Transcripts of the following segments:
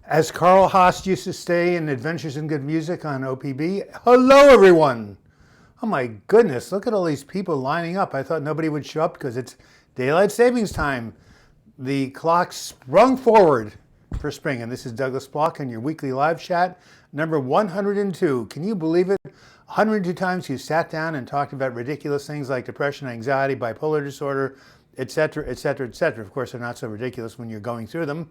As Carl Haas used to say in Adventures in Good Music on OPB, hello everyone. Oh my goodness, look at all these people lining up. I thought nobody would show up because it's daylight savings time. The clock sprung forward for spring, and this is Douglas Block on your weekly live chat, number 102. Can you believe it? 102 times you sat down and talked about ridiculous things like depression, anxiety, bipolar disorder, etc., etc., etc. Of course, they're not so ridiculous when you're going through them.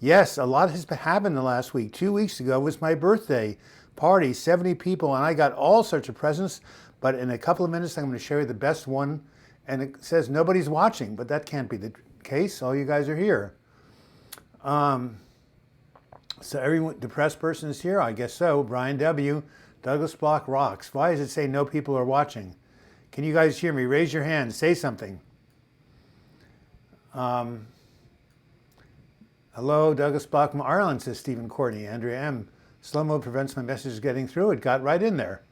Yes, a lot has happened in the last week. 2 weeks ago was my birthday party, 70 people, and I got all sorts of presents. But in a couple of minutes, I'm going to show you the best one. And it says nobody's watching, but that can't be the case. All you guys are here. So every depressed person is here? I guess so. Brian W., Douglas Block rocks. Why does it say no people are watching? Can you guys hear me? Raise your hand. Say something. Hello, Douglas Block from Ireland, says Stephen Courtney. Andrea M. Slow mode prevents my message getting through. It got right in there.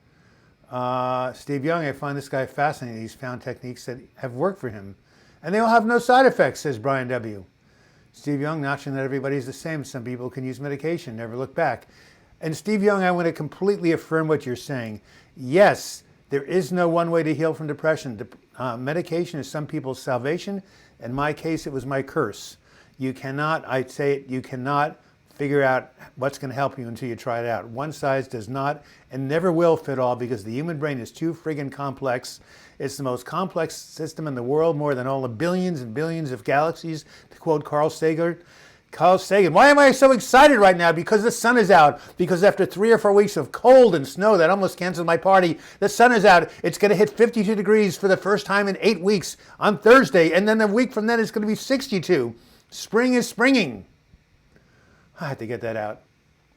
Steve Young, I find this guy fascinating. He's found techniques that have worked for him. And they all have no side effects, says Brian W. Steve Young, not showing that everybody's the same. Some people can use medication, never look back. And Steve Young, I want to completely affirm what you're saying. Yes, there is no one way to heal from depression. Medication is some people's salvation. In my case, it was my curse. You cannot, I'd say it, you cannot figure out what's going to help you until you try it out. One size does not and never will fit all because the human brain is too friggin' complex. It's the most complex system in the world, more than all the billions and billions of galaxies, to quote Carl Sagan. Carl Sagan, why am I so excited right now? Because the sun is out. Because after 3 or 4 weeks of cold and snow that almost canceled my party, the sun is out. It's going to hit 52 degrees for the first time in 8 weeks on Thursday. And then a week from then it's going to be 62. Spring is springing. I had to get that out.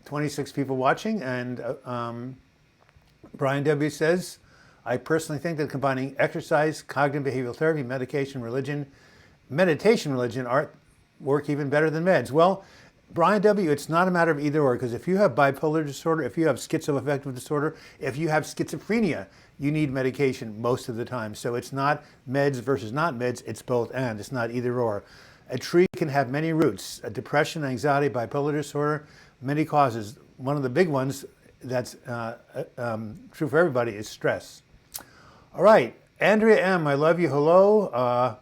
26 people watching, and Brian W. says, I personally think that combining exercise, cognitive behavioral therapy, meditation, religion, art work even better than meds. Well, Brian W., it's not a matter of either or, because if you have bipolar disorder, if you have schizoaffective disorder, if you have schizophrenia, you need medication most of the time. So it's not meds versus not meds, it's both and, it's not either or. A tree can have many roots, depression, anxiety, bipolar disorder, many causes. One of the big ones that's true for everybody is stress. All right, Andrea M., I love you, hello.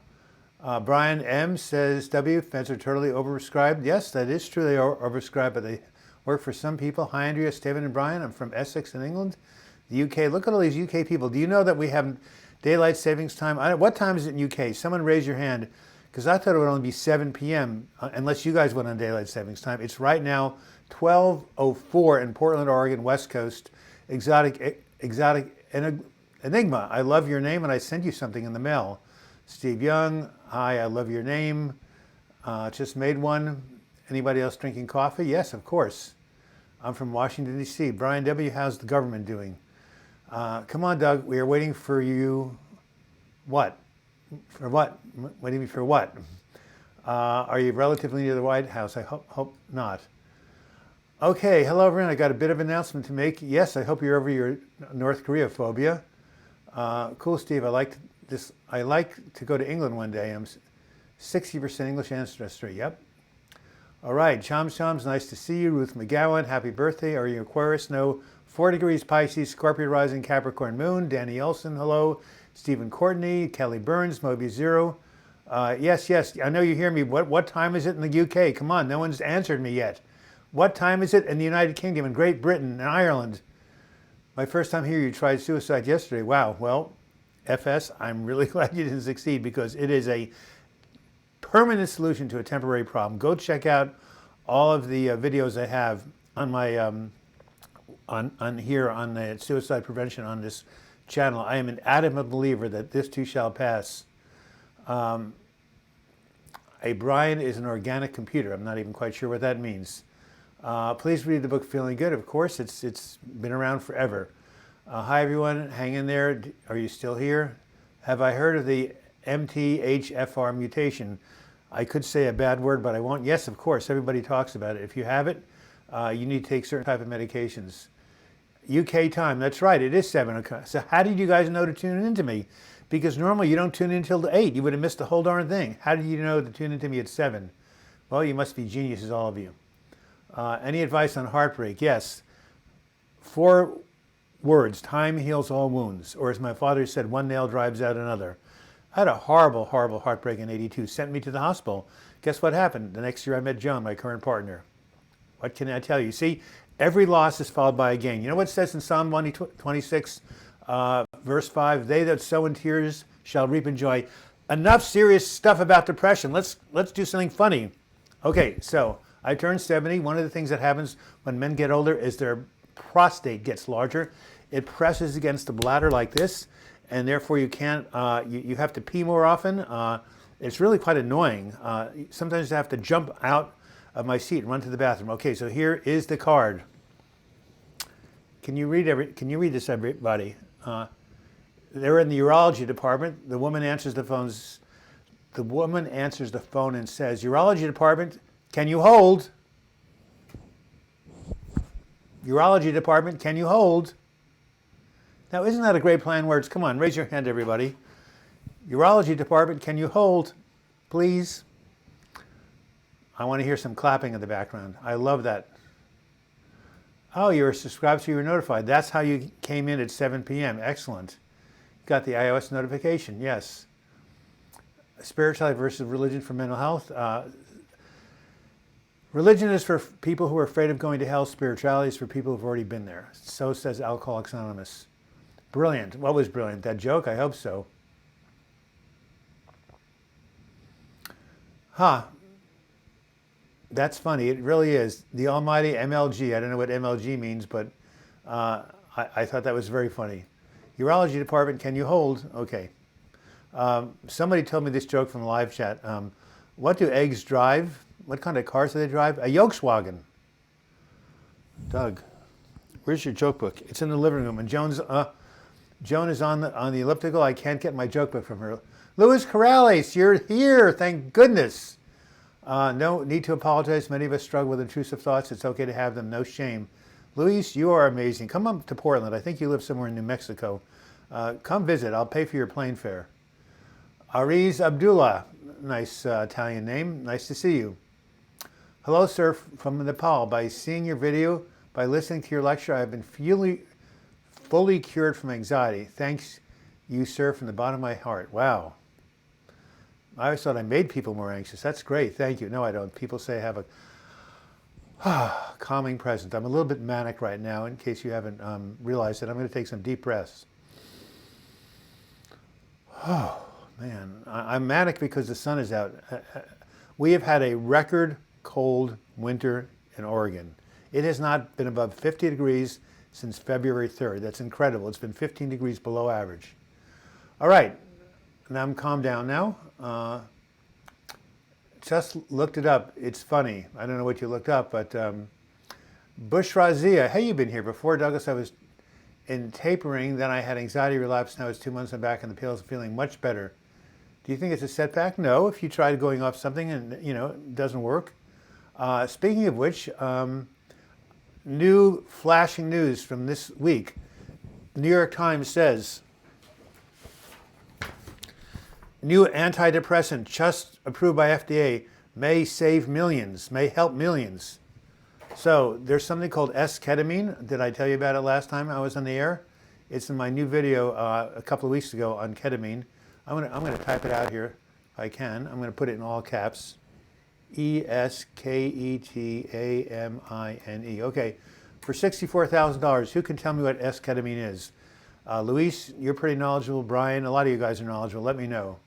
Brian M. says, W, meds are totally overprescribed. Yes, that is true, they are overprescribed, but they work for some people. Hi, Andrea, Stephen, and Brian. I'm from Essex in England. The UK, look at all these UK people. Do you know that we have daylight savings time? What time is it in UK? Someone raise your hand. Because I thought it would only be 7 p.m. Unless you guys went on daylight savings time. It's right now 12:04 in Portland, Oregon, West Coast. Exotic Enigma. I love your name, and I sent you something in the mail. Steve Young. Hi, I love your name. Just made one. Anybody else drinking coffee? Yes, of course. I'm from Washington, D.C. Brian W., how's the government doing? Come on, Doug. We are waiting for you. What? For what? What do you mean for what? Are you relatively near the White House? I hope not. Okay, hello everyone. I got a bit of an announcement to make. Yes, I hope you're over your North Korea phobia. Cool, Steve. I like to go to England one day. I'm 60% English ancestry. Yep. All right, Choms, nice to see you. Ruth McGowan, happy birthday. Are you Aquarius? No. 4 degrees Pisces, Scorpio rising, Capricorn moon. Danny Olson, hello. Stephen Courtney, Kelly Burns, Moby Zero. Yes, I know you hear me. What time is it in the UK? Come on, no one's answered me yet. What time is it in the United Kingdom, in Great Britain, and Ireland? My first time here, you tried suicide yesterday. Wow, well, FS, I'm really glad you didn't succeed because it is a permanent solution to a temporary problem. Go check out all of the videos I have on my on the suicide prevention on this channel. I am an adamant believer that this too shall pass. A Brian is an organic computer. I'm not even quite sure what that means. Please read the book Feeling Good. Of course, it's been around forever. Hi everyone, hang in there. Are you still here? Have I heard of the MTHFR mutation? I could say a bad word, but I won't. Yes, of course, everybody talks about it. If you have it, you need to take certain type of medications. UK time, that's right, it is 7 o'clock. So how did you guys know to tune in to me? Because normally you don't tune in until 8. You would have missed the whole darn thing. How did you know to tune in to me at 7? Well, you must be geniuses, all of you. Any advice on heartbreak? Yes. 4 words: time heals all wounds. Or as my father said, one nail drives out another. I had a horrible, horrible heartbreak in '82. Sent me to the hospital. Guess what happened? The next year I met Joan, my current partner. What can I tell you? See, every loss is followed by a gain. You know what it says in Psalm 26, verse 5? They that sow in tears shall reap in joy. Enough serious stuff about depression. Let's do something funny. Okay, so I turned 70. One of the things that happens when men get older is their prostate gets larger. It presses against the bladder like this, and therefore you can't, you have to pee more often. It's really quite annoying. Sometimes I have to jump out of my seat and run to the bathroom. Okay, so here is the card. Can you read this, everybody? They're in the urology department. The woman answers the phone and says, "Urology department, can you hold? Urology department, can you hold?" Now, isn't that a great plan words? Come on, raise your hand, everybody. Urology department, can you hold, please? I want to hear some clapping in the background. I love that. Oh, you were subscribed, so you were notified. That's how you came in at 7 p.m. Excellent. Got the iOS notification, yes. Spirituality versus religion for mental health. Religion is for people who are afraid of going to hell. Spirituality is for people who've already been there. So says Alcoholics Anonymous. Brilliant. What was brilliant? That joke? I hope so. That's funny. It really is. The almighty MLG. I don't know what MLG means, but I thought that was very funny. Urology department, can you hold? Okay. Somebody told me this joke from the live chat. What do eggs drive? What kind of cars do they drive? A Volkswagen. Doug, where's your joke book? It's in the living room. And Joan is on the elliptical. I can't get my joke book from her. Louis Corrales, you're here. Thank goodness. No need to apologize. Many of us struggle with intrusive thoughts. It's okay to have them. No shame. Luis, you are amazing. Come up to Portland. I think you live somewhere in New Mexico. Come visit. I'll pay for your plane fare. Ariz Abdullah. Nice Italian name. Nice to see you. Hello, sir, from Nepal. By seeing your video, by listening to your lecture, I have been fully cured from anxiety. Thanks, you, sir, from the bottom of my heart. Wow. I always thought I made people more anxious. That's great. Thank you. No, I don't. People say I have a calming presence. I'm a little bit manic right now, in case you haven't realized it. I'm going to take some deep breaths. Oh, man. I'm manic because the sun is out. We have had a record cold winter in Oregon. It has not been above 50 degrees since February 3rd. That's incredible. It's been 15 degrees below average. All right. Now I'm calmed down now. Just looked it up. It's funny. I don't know what you looked up, but Bushra Zia. Hey, you've been here before, Douglas. I was in tapering, then I had anxiety relapse. Now it's 2 months. I'm back in the pills, feeling much better. Do you think it's a setback? No. If you tried going off something and it doesn't work. Speaking of which, new flashing news from this week. The New York Times says, new antidepressant just approved by FDA may save millions, may help millions. So there's something called Esketamine. Did I tell you about it last time I was on the air? It's in my new video a couple of weeks ago on ketamine. I'm gonna type it out here if I can. I'm gonna put it in all caps. Esketamine. Okay, for $64,000. Who can tell me what Esketamine is? Luis, you're pretty knowledgeable. Brian, a lot of you guys are knowledgeable. Let me know.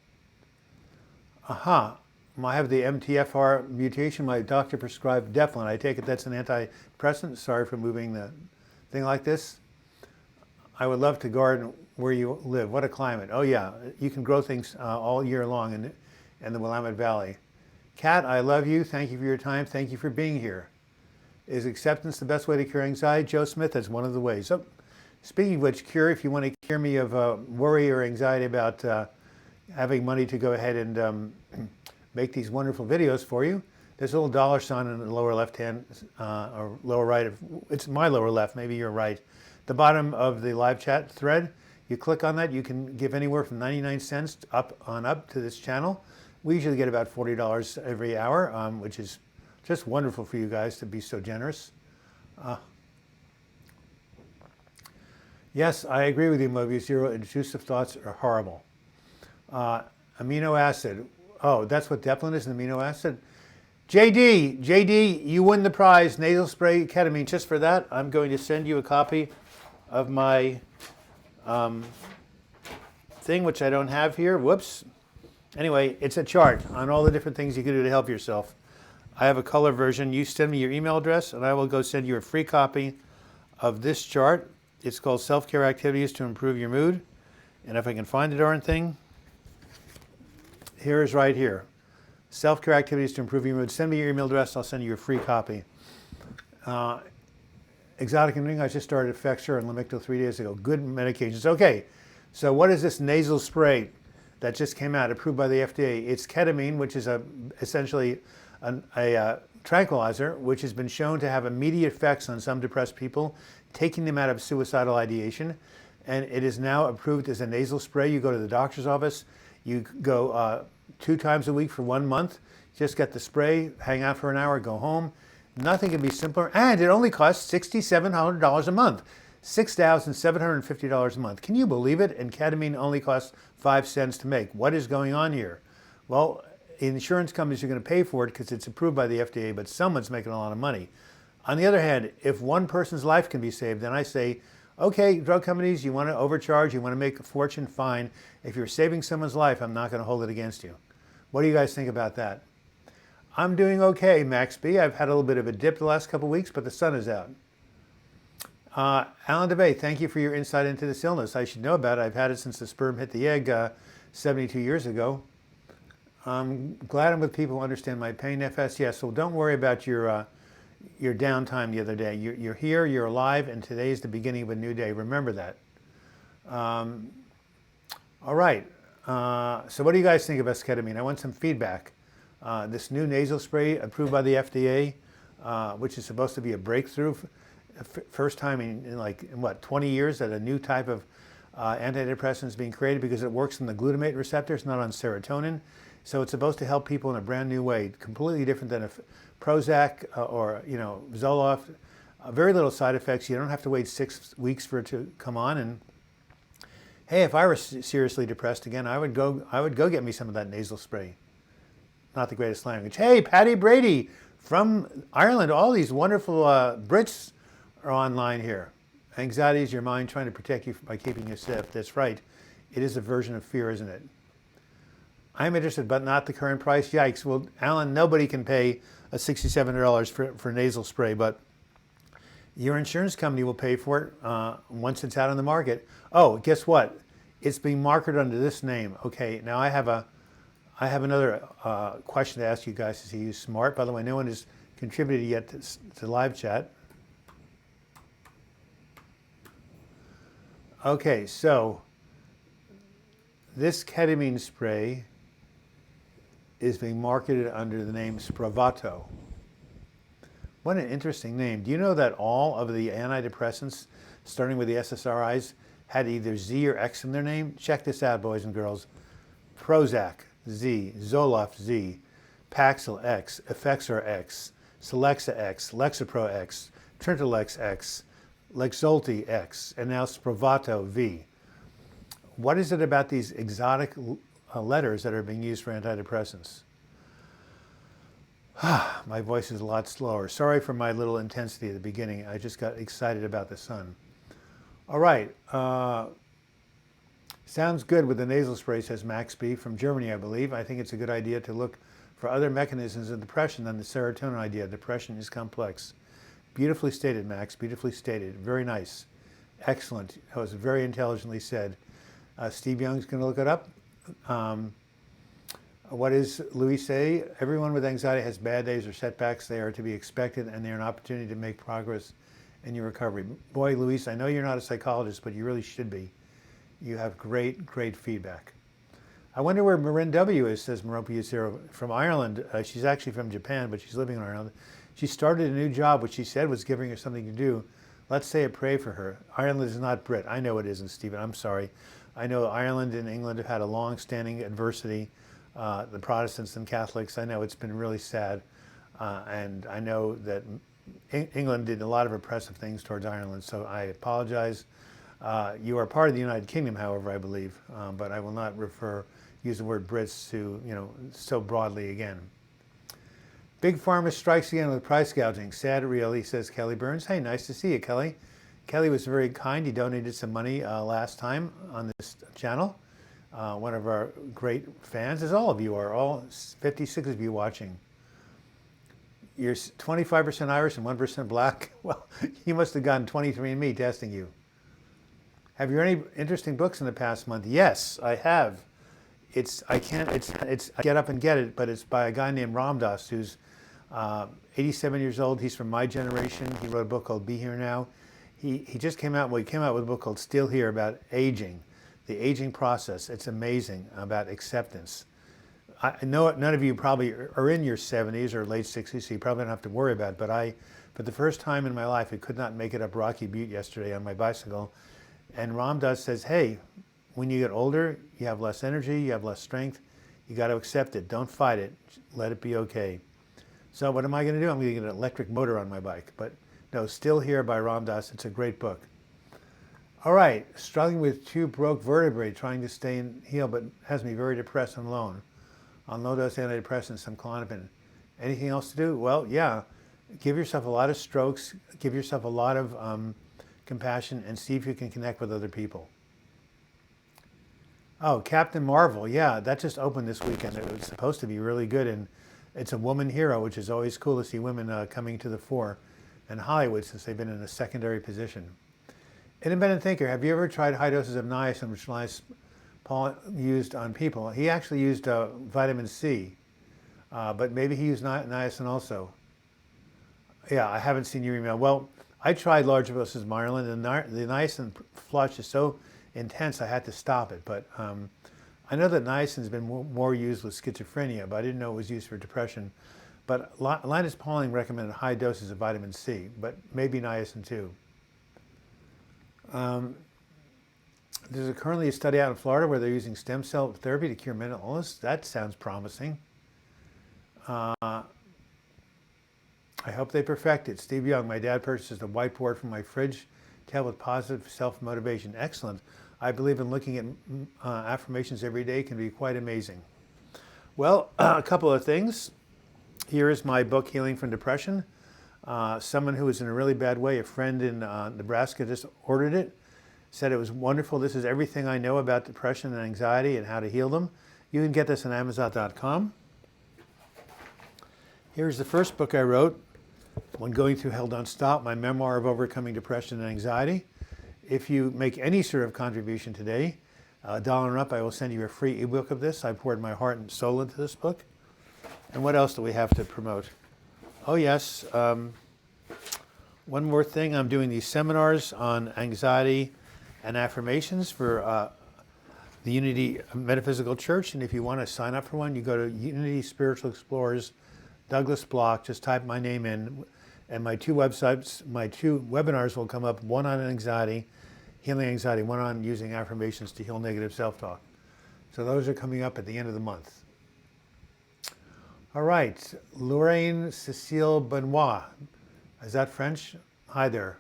I have the MTFR mutation. My doctor prescribed Deflin. I take it that's an antidepressant. Sorry for moving the thing like this. I would love to garden where you live. What a climate. Oh yeah, you can grow things all year long in the Willamette Valley. Kat, I love you. Thank you for your time. Thank you for being here. Is acceptance the best way to cure anxiety? Joe Smith, that's one of the ways. So, speaking of which, if you want to cure me of worry or anxiety about having money to go ahead and make these wonderful videos for you, there's a little dollar sign in the lower left hand or lower right. It's my lower left, maybe you're right. The bottom of the live chat thread, you click on that, you can give anywhere from 99 cents up to this channel. We usually get about $40 every hour, which is Just wonderful for you guys to be so generous. Yes, I agree with you, Mobius. Zero intrusive thoughts are horrible. Amino acid. Oh, that's what Deplin is, an amino acid? JD, you win the prize, nasal spray ketamine. Just for that, I'm going to send you a copy of my thing, which I don't have here. Whoops. Anyway, it's a chart on all the different things you can do to help yourself. I have a color version. You send me your email address, and I will go send you a free copy of this chart. It's called Self-Care Activities to Improve Your Mood. And if I can find the darn thing, here is right here. Self-Care Activities to Improve Your Mood. Send me your email address. I'll send you a free copy. Exotic and Ring, I just started Effexor and Lamictal 3 days ago. Good medications. Okay, so what is this nasal spray that just came out, approved by the FDA? It's ketamine, which is essentially a tranquilizer, which has been shown to have immediate effects on some depressed people, taking them out of suicidal ideation. And it is now approved as a nasal spray. You go to the doctor's office, you go 2 times a week for 1 month, just get the spray, hang out for an hour, go home. Nothing can be simpler. And it only costs $6,700 a month, $6,750 a month. Can you believe it? And ketamine only costs 5 cents to make. What is going on here? Well, insurance companies are going to pay for it because it's approved by the FDA, but someone's making a lot of money. On the other hand, if one person's life can be saved, then I say, okay, drug companies, you want to overcharge, you want to make a fortune, fine. If you're saving someone's life, I'm not going to hold it against you. What do you guys think about that? I'm doing okay, Max B. I've had a little bit of a dip the last couple of weeks, but the sun is out. Alan DeBay, thank you for your insight into this illness. I should know about it. I've had it since the sperm hit the egg 72 years ago. I'm glad I'm with people who understand my pain. FS, yes, so don't worry about your downtime the other day. You're here, you're alive, and today is the beginning of a new day. Remember that. All right. So what do you guys think of esketamine? I want some feedback. This new nasal spray approved by the FDA, which is supposed to be a breakthrough, first time in 20 years that a new type of antidepressant is being created because it works on the glutamate receptors, not on serotonin. So it's supposed to help people in a brand new way, completely different than a Prozac or Zoloft. Very little side effects. You don't have to wait 6 weeks for it to come on. And hey, if I were seriously depressed again, I would go get me some of that nasal spray. Not the greatest language. Hey, Patty Brady from Ireland. All these wonderful Brits are online here. Anxiety is your mind trying to protect you by keeping you safe. That's right. It is a version of fear, isn't it? I'm interested, but not the current price. Yikes. Well, Alan, nobody can pay $6,700 for nasal spray, but your insurance company will pay for it once it's out on the market. Oh, guess what? It's being marketed under this name. Okay, now I have another question to ask you guys to see you smart. By the way, no one has contributed yet to live chat. Okay, so this ketamine spray is being marketed under the name Spravato. What an interesting name. Do you know that all of the antidepressants, starting with the SSRIs, had either Z or X in their name? Check this out, boys and girls. Prozac, Z, Zoloft, Z, Paxil, X, Effexor, X, Celexa, X, Lexapro, X, Trintellix, X, Lexolti, X, and now Spravato, V. What is it about these exotic letters that are being used for antidepressants? My voice is a lot slower. Sorry for my little intensity at the beginning. I just got excited about the sun. All right. Sounds good with the nasal spray, says Max B. from Germany, I believe. I think it's a good idea to look for other mechanisms of depression than the serotonin idea. Depression is complex. Beautifully stated, Max. Beautifully stated. Very nice. Excellent. That was very intelligently said. Steve Young's going to look it up. What does Louis say? Everyone with anxiety has bad days or setbacks. They are to be expected, and they're an opportunity to make progress in your recovery. Boy, Luis, I know you're not a psychologist, but you really should be. You have great, great feedback. I wonder where Marin W. is, says Meropius Zero from Ireland. She's actually from Japan, but she's living in Ireland. She started a new job, which she said was giving her something to do. Let's say a pray for her. Ireland is not Brit. I know it isn't, Stephen. I'm sorry. I know Ireland and England have had a long-standing adversity, the Protestants and Catholics. I know it's been really sad. And I know that England did a lot of oppressive things towards Ireland, so I apologize. You are part of the United Kingdom, however, I believe, but I will not use the word Brits to, so broadly again. Big Pharma strikes again with price gouging. Sad really, says Kelly Burns. Hey, nice to see you, Kelly. Kelly was very kind. He donated some money last time on this channel. One of our great fans, as all of you are, all 56 of you watching. You're 25% Irish and 1% black. Well, you must have gotten 23andMe testing you. Have you read any interesting books in the past month? Yes, I have. I Get Up and Get It, but it's by a guy named Ram Dass, who's 87 years old. He's from my generation. He wrote a book called Be Here Now. He came out with a book called Still Here about aging, the aging process. It's amazing, about acceptance. I know none of you probably are in your 70s or late 60s, so you probably don't have to worry about it. But for the first time in my life, I could not make it up Rocky Butte yesterday on my bicycle. And Ram Dass says, hey, when you get older, you have less energy, you have less strength. You got to accept it. Don't fight it. Let it be okay. So what am I going to do? I'm going to get an electric motor on my bike. But no, Still Here by Ram Dass. It's a great book. All right, struggling with 2 broke vertebrae, trying to stay and heal, but has me very depressed and alone. On low-dose antidepressants, some Klonopin. Anything else to do? Well, yeah. Give yourself a lot of strokes. Give yourself a lot of compassion, and see if you can connect with other people. Oh, Captain Marvel. Yeah, that just opened this weekend. It was supposed to be really good, and it's a woman hero, which is always cool to see women coming to the fore in Hollywood, since they've been in a secondary position. Independent thinker, have you ever tried high doses of niacin, which Paul used on people? He actually used vitamin C, but maybe he used niacin also. Yeah, I haven't seen your email. Well, I tried large doses of Ireland, and the niacin flush is so intense I had to stop it. But I know that niacin's been more used with schizophrenia, but I didn't know it was used for depression. But Linus Pauling recommended high doses of vitamin C, but maybe niacin too. There's currently a study out in Florida where they're using stem cell therapy to cure mental illness. That sounds promising. I hope they perfect it. Steve Young, my dad purchased a whiteboard from my fridge to help with positive self-motivation. Excellent. I believe in looking at affirmations every day can be quite amazing. Well, a couple of things. Here is my book, Healing from Depression. Someone who was in a really bad way, a friend in Nebraska, just ordered it, said it was wonderful. This is everything I know about depression and anxiety and how to heal them. You can get this on Amazon.com. Here's the first book I wrote, When Going Through Hell Don't Stop, my memoir of overcoming depression and anxiety. If you make any sort of contribution today, $1 and up, I will send you a free ebook of this. I poured my heart and soul into this book. And what else do we have to promote? Oh yes, one more thing. I'm doing these seminars on anxiety and affirmations for the Unity Metaphysical Church. And if you want to sign up for one, you go to Unity Spiritual Explorers, Douglas Block, just type my name in, and my 2 websites, my 2 webinars will come up, one on anxiety, healing anxiety, one on using affirmations to heal negative self-talk. So those are coming up at the end of the month. All right, Lorraine Cécile Benoit. Is that French? Hi there.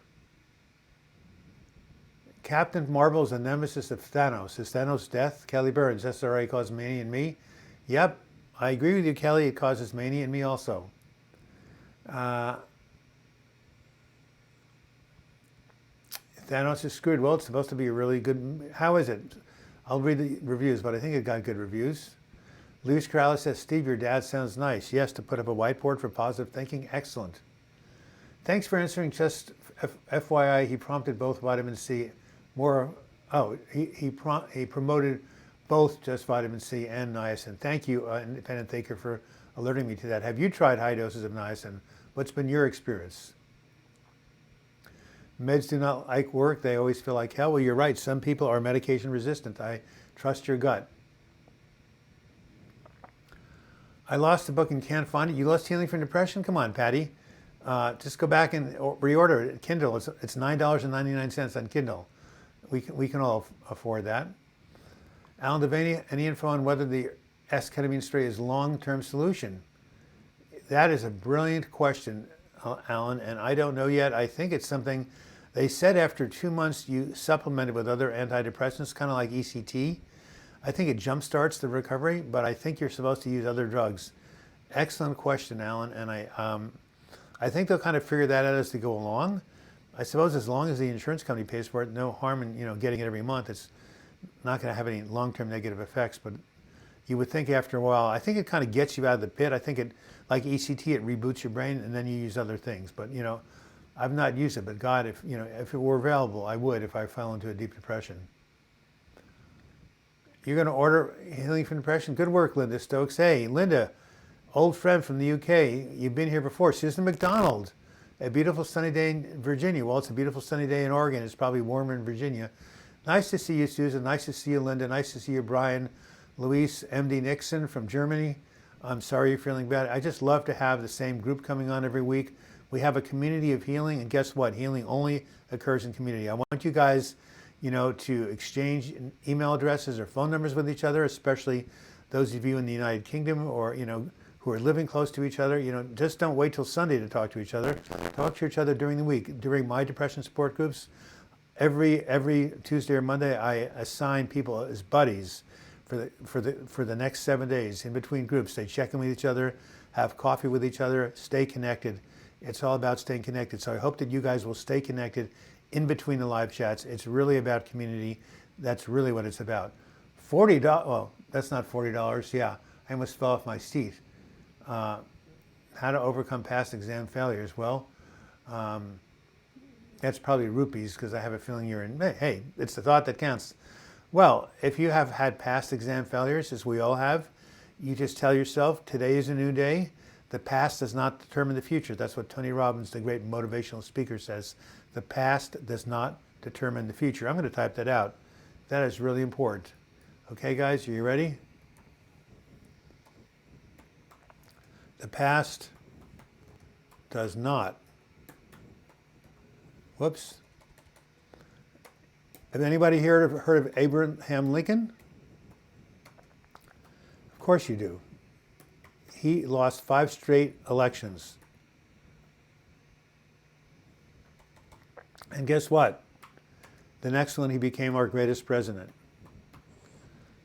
Captain Marvel is the nemesis of Thanos. Is Thanos death? Kelly Burns, SRA causes mania in me. Yep, I agree with you, Kelly. It causes mania in me also. Thanos is screwed. Well, it's supposed to be a really good... How is it? I'll read the reviews, but I think it got good reviews. Luis Corrales says, Steve, your dad sounds nice. Yes, to put up a whiteboard for positive thinking. Excellent. Thanks for answering. Just FYI, he prompted both vitamin C more. Oh, he promoted both just vitamin C and niacin. Thank you, independent thinker, for alerting me to that. Have you tried high doses of niacin? What's been your experience? Meds do not like work. They always feel like hell. Well, you're right. Some people are medication resistant. I trust your gut. I lost the book and can't find it. You lost Healing from Depression? Come on, Patty. Just go back and reorder it. Kindle. It's $9.99 on Kindle. We can all afford that. Alan Devaney, any info on whether the esketamine spray is long-term solution? That is a brilliant question, Alan, and I don't know yet. I think it's something they said after 2 months you supplement it with other antidepressants, kind of like ECT. I think it jumpstarts the recovery, but I think you're supposed to use other drugs. Excellent question, Alan, and I think they'll kind of figure that out as they go along. I suppose as long as the insurance company pays for it, no harm in getting it every month. It's not going to have any long-term negative effects, but you would think after a while, I think it kind of gets you out of the pit. I think it, like ECT, it reboots your brain, and then you use other things. But I've not used it, but God, if it were available, I would if I fell into a deep depression. You're going to order Healing from Depression? Good work, Linda Stokes. Hey, Linda, old friend from the UK. You've been here before. Susan McDonald. A beautiful sunny day in Virginia. Well, it's a beautiful sunny day in Oregon. It's probably warmer in Virginia. Nice to see you, Susan. Nice to see you, Linda. Nice to see you, Brian. Luis M.D. Nixon from Germany. I'm sorry you're feeling bad. I just love to have the same group coming on every week. We have a community of healing, and guess what? Healing only occurs in community. I want you guys, to exchange email addresses or phone numbers with each other, especially those of you in the United Kingdom or, who are living close to each other. Just don't wait till Sunday to talk to each other. Talk to each other during the week. During my depression support groups, every Tuesday or Monday, I assign people as buddies for the next 7 days in between groups. They check in with each other, have coffee with each other, stay connected. It's all about staying connected. So I hope that you guys will stay connected in between the live chats. It's really about community. That's really what it's about. $40, well, that's not $40. Yeah, I almost fell off my seat. How to overcome past exam failures. Well, that's probably rupees because I have a feeling you're in. Hey, it's the thought that counts. Well, if you have had past exam failures, as we all have, you just tell yourself, today is a new day. The past does not determine the future. That's what Tony Robbins, the great motivational speaker, says. The past does not determine the future. I'm going to type that out. That is really important. Okay, guys, are you ready? The past does not. Whoops. Have anybody heard of Abraham Lincoln? Of course you do. He lost 5 straight elections. And guess what? The next one, he became our greatest president.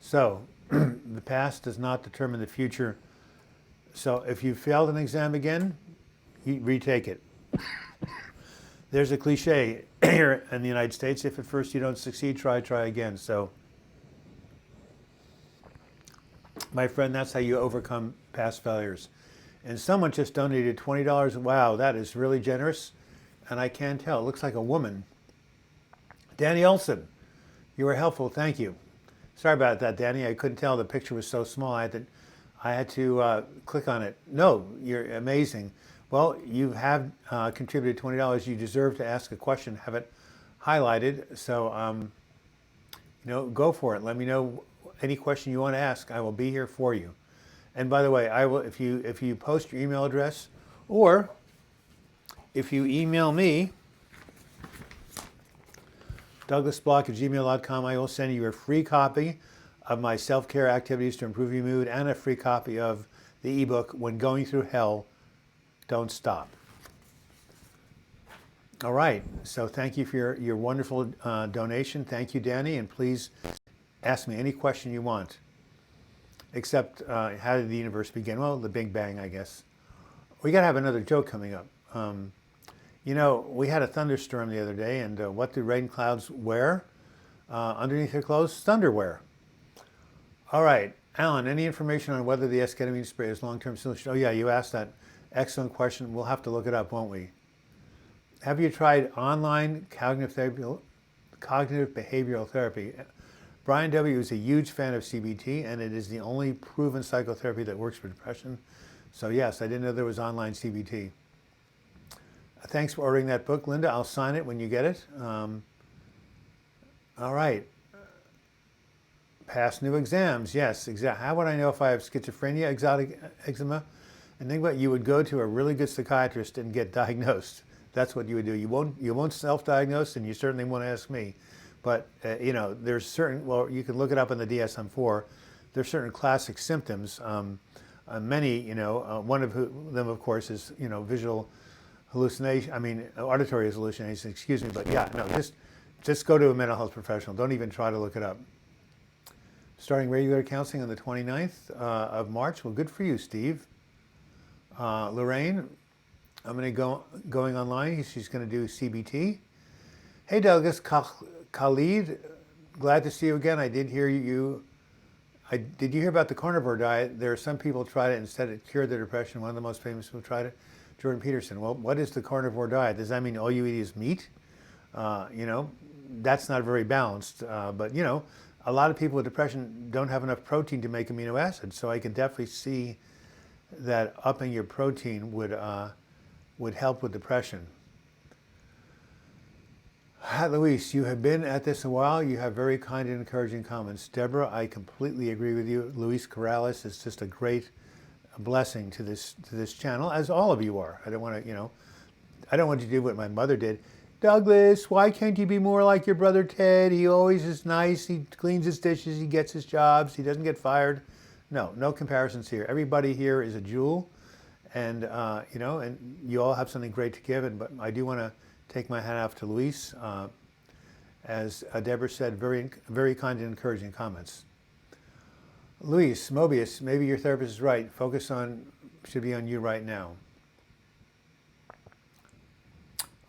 So, the past does not determine the future. So, if you failed an exam again, you retake it. There's a cliche here in the United States, if at first you don't succeed, try again. So, my friend, that's how you overcome past failures. And someone just donated $20. Wow, that is really generous. And I can tell, it looks like a woman. Danny Olson, you were helpful, thank you. Sorry about that, Danny. I couldn't tell, the picture was so small. I had to click on it. No, you're amazing. Well, you have contributed $20. You deserve to ask a question, have it highlighted. So, go for it. Let me know any question you want to ask. I will be here for you. And by the way, I will if you post your email address, or if you email me, douglasblock@gmail.com, I will send you a free copy of my self-care activities to improve your mood and a free copy of the ebook, When Going Through Hell, Don't Stop. All right, so thank you for your wonderful donation. Thank you, Danny, and please ask me any question you want, except how did the universe begin? Well, the Big Bang, I guess. We got to have another joke coming up. We had a thunderstorm the other day, and what do rain clouds wear underneath their clothes? Thunderwear. All right, Alan, any information on whether the esketamine spray is long-term solution? Oh yeah, you asked that. Excellent question. We'll have to look it up, won't we? Have you tried online cognitive behavioral therapy? Brian W. is a huge fan of CBT, and it is the only proven psychotherapy that works for depression. So yes, I didn't know there was online CBT. Thanks for ordering that book, Linda. I'll sign it when you get it. All right. Pass new exams. Yes, exactly. How would I know if I have schizophrenia, exotic eczema? And think about it, you would go to a really good psychiatrist and get diagnosed. That's what you would do. You won't self-diagnose, and you certainly won't ask me. But there's certain. Well, you can look it up in the DSM-4. There's certain classic symptoms Many, one of them, of course, is, visual hallucination. I mean, auditory hallucination. Excuse me, but yeah, no, just go to a mental health professional. Don't even try to look it up. Starting regular counseling on the 29th of March. Well, good for you, Steve. Lorraine, I'm going to going online. She's going to do CBT. Hey, Douglas, Khalid, glad to see you again. I did hear you. Did you hear about the carnivore diet? There are some people who tried it and said it cured their depression. One of the most famous people tried it, Jordan Peterson. Well, what is the carnivore diet? Does that mean all you eat is meat? That's not very balanced. But a lot of people with depression don't have enough protein to make amino acids. So I can definitely see that upping your protein would help with depression. Luis, you have been at this a while. You have very kind and encouraging comments. Deborah, I completely agree with you. Luis Corrales is just a great blessing to this channel, as all of you are. I don't want you to do what my mother did. Douglas, why can't you be more like your brother Ted? He always is nice. He cleans his dishes. He gets his jobs. He doesn't get fired. No comparisons here. Everybody here is a jewel, and and you all have something great to give. But I do want to take my hat off to Luis. As Deborah said, very, very kind and encouraging comments. Luis, Mobius, maybe your therapist is right. Focus should be on you right now.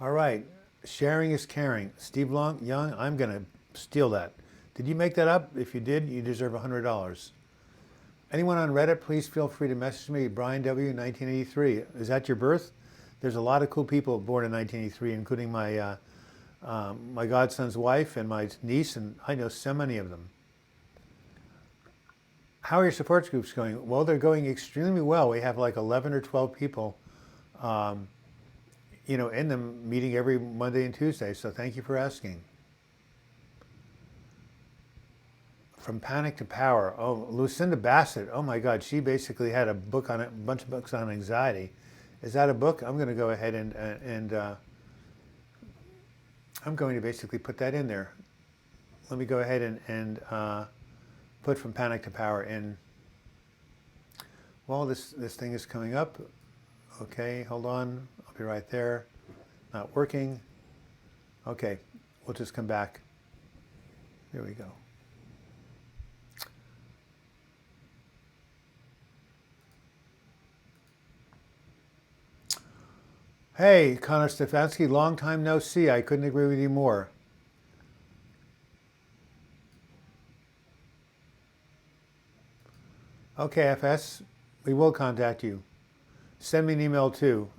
All right, sharing is caring. Steve Young, I'm going to steal that. Did you make that up? If you did, you deserve $100. Anyone on Reddit, please feel free to message me. Brian W., 1983. Is that your birth? There's a lot of cool people born in 1983, including my my godson's wife and my niece, and I know so many of them. How are your support groups going? Well, they're going extremely well. We have like 11 or 12 people, in them, meeting every Monday and Tuesday. So thank you for asking. From Panic to Power. Oh, Lucinda Bassett. Oh my God, she basically had a book on it, a bunch of books on anxiety. Is that a book? I'm going to go ahead and I'm going to basically put that in there. Let me go ahead and put From Panic to Power in. Well, this thing is coming up. Okay, hold on. I'll be right there. Not working. Okay, we'll just come back. There we go. Hey, Connor Stefanski, long time no see. I couldn't agree with you more. Okay, FS, we will contact you. Send me an email too.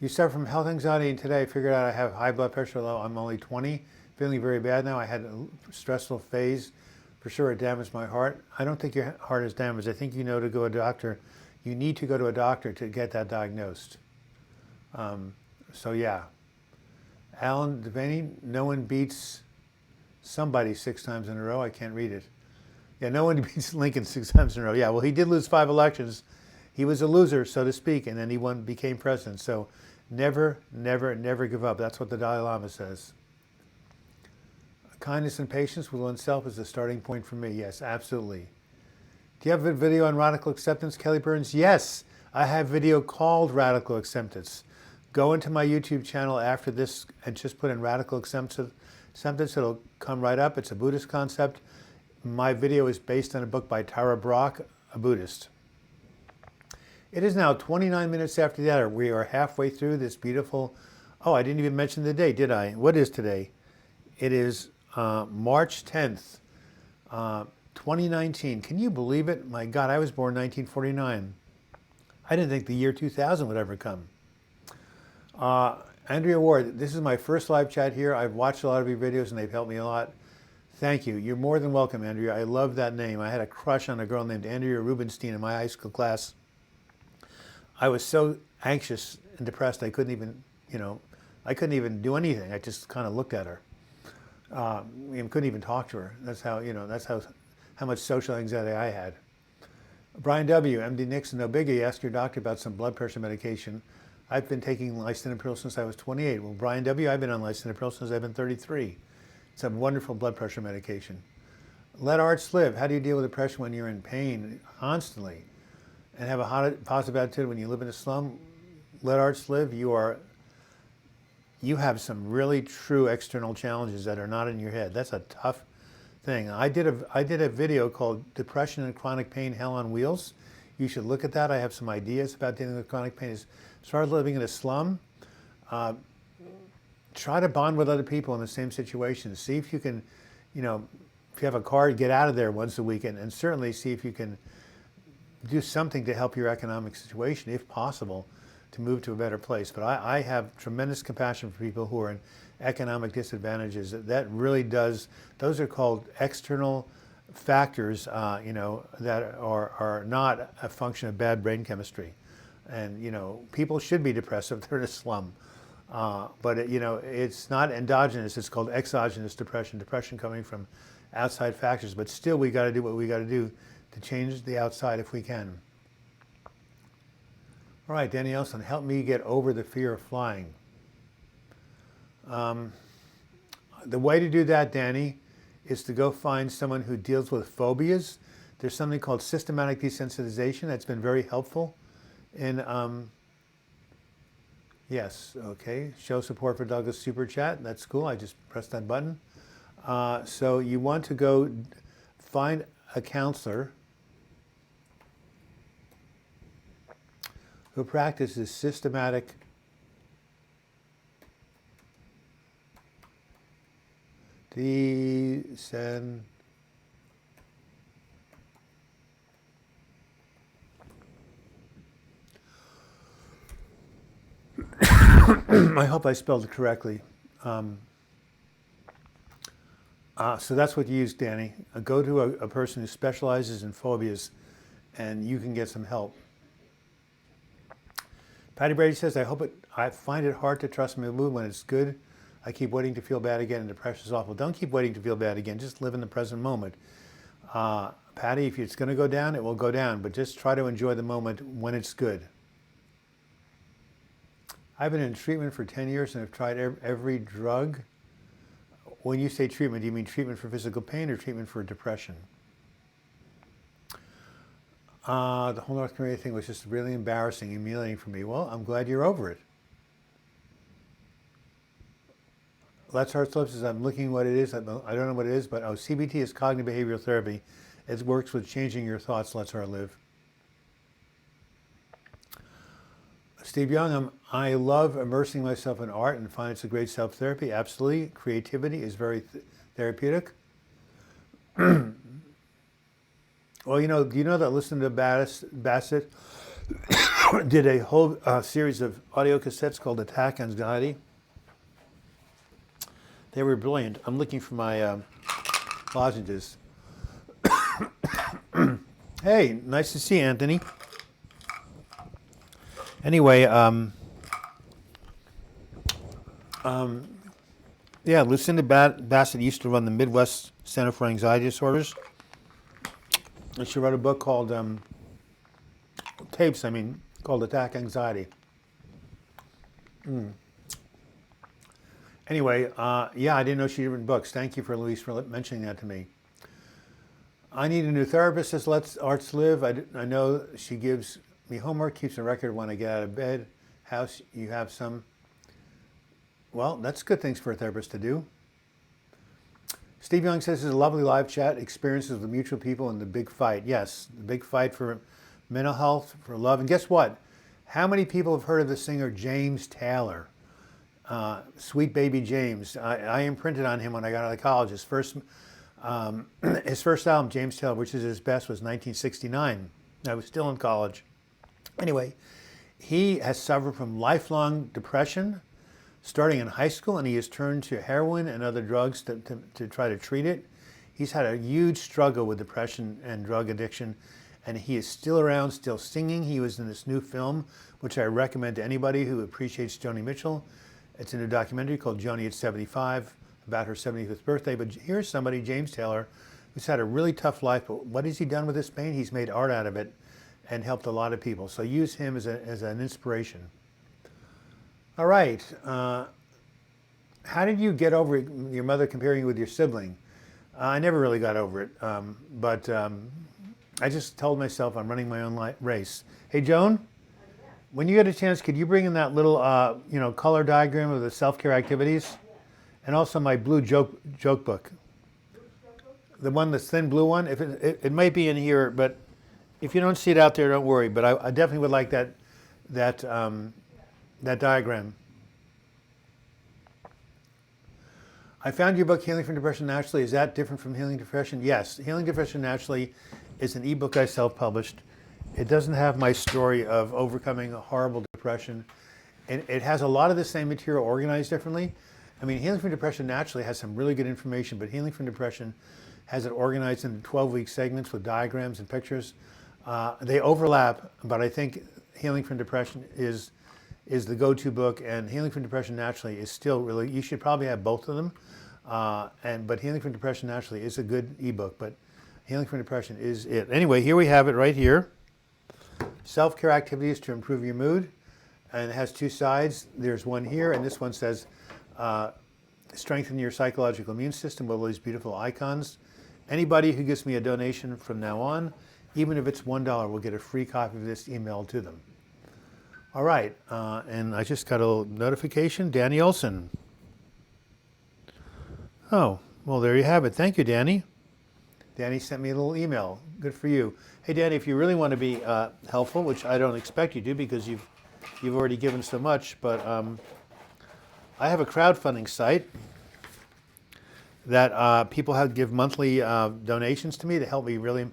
You suffer from health anxiety, and today I figured out I have high blood pressure. Low. I'm only 20, feeling very bad now. I had a stressful phase. For sure, it damaged my heart. I don't think your heart is damaged. I think to go to a doctor. You need to go to a doctor to get that diagnosed. So yeah, Alan Devaney, no one beats somebody 6 times in a row. I can't read it. Yeah, no one beats Lincoln 6 times in a row. Yeah, well, he did lose 5 elections. He was a loser, so to speak, and then he became president. So never, never, never give up. That's what the Dalai Lama says. Kindness and patience with oneself is the starting point for me. Yes, absolutely. Do you have a video on radical acceptance, Kelly Burns? Yes, I have a video called Radical Acceptance. Go into my YouTube channel after this and just put in Radical Acceptance. It'll come right up. It's a Buddhist concept. My video is based on a book by Tara Brach, a Buddhist. It is now 29 minutes after the hour. We are halfway through this beautiful... Oh, I didn't even mention the date, did I? What is today? It is March 10th, 2019. Can you believe it? My God, I was born in 1949. I didn't think the year 2000 would ever come. Andrea Ward, this is my first live chat here. I've watched a lot of your videos and they've helped me a lot. Thank you. You're more than welcome, Andrea. I love that name. I had a crush on a girl named Andrea Rubenstein in my high school class. I was so anxious and depressed I couldn't even do anything. I just kind of looked at her. Couldn't even talk to her. That's how much social anxiety I had. Brian W., MD Nixon, no biggie. Ask your doctor about some blood pressure medication. I've been taking lisinopril since I was 28. Well, Brian W., I've been on lisinopril since I've been 33. It's a wonderful blood pressure medication. Let arts live. How do you deal with depression when you're in pain constantly? and have a positive attitude when you live in a slum, let arts live, you have some really true external challenges that are not in your head. That's a tough thing. I did a video called Depression and Chronic Pain, Hell on Wheels. You should look at that. I have some ideas about dealing with chronic pain. Start living in a slum. Try to bond with other people in the same situation. See if you can, if you have a car, get out of there once a week, and certainly see if you can do something to help your economic situation, if possible, to move to a better place. But I have tremendous compassion for people who are in economic disadvantages. That really does, those are called external factors, that are not a function of bad brain chemistry. And, people should be depressed if they're in a slum. But it's not endogenous, it's called exogenous depression, depression coming from outside factors. But still, we got to do what we got to do to change the outside if we can. All right, Danny Elson, help me get over the fear of flying. The way to do that, Danny, is to go find someone who deals with phobias. There's something called systematic desensitization that's been very helpful in, yes, okay, show support for Douglas Super Chat. That's cool, I just pressed that button. So you want to go find a counselor who practices systematic I hope I spelled it correctly. So that's what you use, Danny. Go to a person who specializes in phobias, and you can get some help. Patty Brady says, I find it hard to trust my mood when it's good. I keep waiting to feel bad again, and depression is awful. Don't keep waiting to feel bad again. Just live in the present moment. Patty, if it's going to go down, it will go down, but just try to enjoy the moment when it's good. I've been in treatment for 10 years and have tried every drug. When you say treatment, do you mean treatment for physical pain or treatment for depression? The whole North Korea thing was just really embarrassing, humiliating for me. Well, I'm glad you're over it. Let's Heart Slip says, I'm looking what it is. I don't know what it is, but CBT is cognitive behavioral therapy. It works with changing your thoughts. Let's Heart Live. Steve Young, I love immersing myself in art and find it's a great self-therapy. Absolutely. Creativity is very therapeutic. Well, do you know that Listen to Bassett did a whole series of audio cassettes called Attack Anxiety? They were brilliant. I'm looking for my lozenges. Hey, nice to see you, Anthony. Anyway, yeah, Lucinda Bassett used to run the Midwest Center for Anxiety Disorders. And she wrote a book called, called Attack Anxiety. Anyway, yeah, I didn't know she'd written books. Thank you, Louise, for mentioning that to me. I need a new therapist, says Let's Arts Live. I know she gives me homework, keeps a record when I get out of bed. House, you have some. Well, that's good things for a therapist to do. Steve Young says, this is a lovely live chat, experiences with mutual people in the big fight. Yes, the big fight for mental health, for love. And guess what? How many people have heard of the singer James Taylor? Sweet Baby James. I imprinted on him when I got out of college. His first album, James Taylor, which is his best, was 1969. I was still in college. Anyway, he has suffered from lifelong depression, starting in high school, and he has turned to heroin and other drugs to try to treat it. He's had a huge struggle with depression and drug addiction, and he is still around, still singing. He was in this new film, which I recommend to anybody who appreciates Joni Mitchell. It's a new documentary called Joni at 75, about her 75th birthday. But here's somebody, James Taylor, who's had a really tough life, but what has he done with this pain? He's made art out of it and helped a lot of people. So use him as an inspiration. All right. How did you get over your mother comparing you with your sibling? I never really got over it, but I just told myself I'm running my own race. Hey, Joan, when you get a chance, could you bring in that little, color diagram of the self-care activities? And also my blue joke book. The one, the thin blue one. If it might be in here, but if you don't see it out there, don't worry. But I definitely would like that diagram. I found your book, Healing from Depression Naturally. Is that different from Healing Depression? Yes. Healing Depression Naturally is an ebook I self-published. It doesn't have my story of overcoming a horrible depression. And it has a lot of the same material organized differently. I mean, Healing from Depression Naturally has some really good information, but Healing from Depression has it organized in 12-week segments with diagrams and pictures. They overlap, but I think Healing from Depression is the go-to book, and Healing from Depression Naturally is still really, you should probably have both of them. But Healing from Depression Naturally is a good ebook, but Healing from Depression is it. Anyway, here we have it right here. Self-care activities to improve your mood. And it has two sides. There's one here, and this one says, strengthen your psychological immune system with all these beautiful icons. Anybody who gives me a donation from now on, even if it's $1, will get a free copy of this emailed to them. All right, and I just got a notification. Danny Olson. Oh, well, there you have it. Thank you, Danny. Danny sent me a little email. Good for you. Hey, Danny, if you really want to be helpful, which I don't expect you to because you've already given so much, but I have a crowdfunding site that people have give monthly donations to me to help me really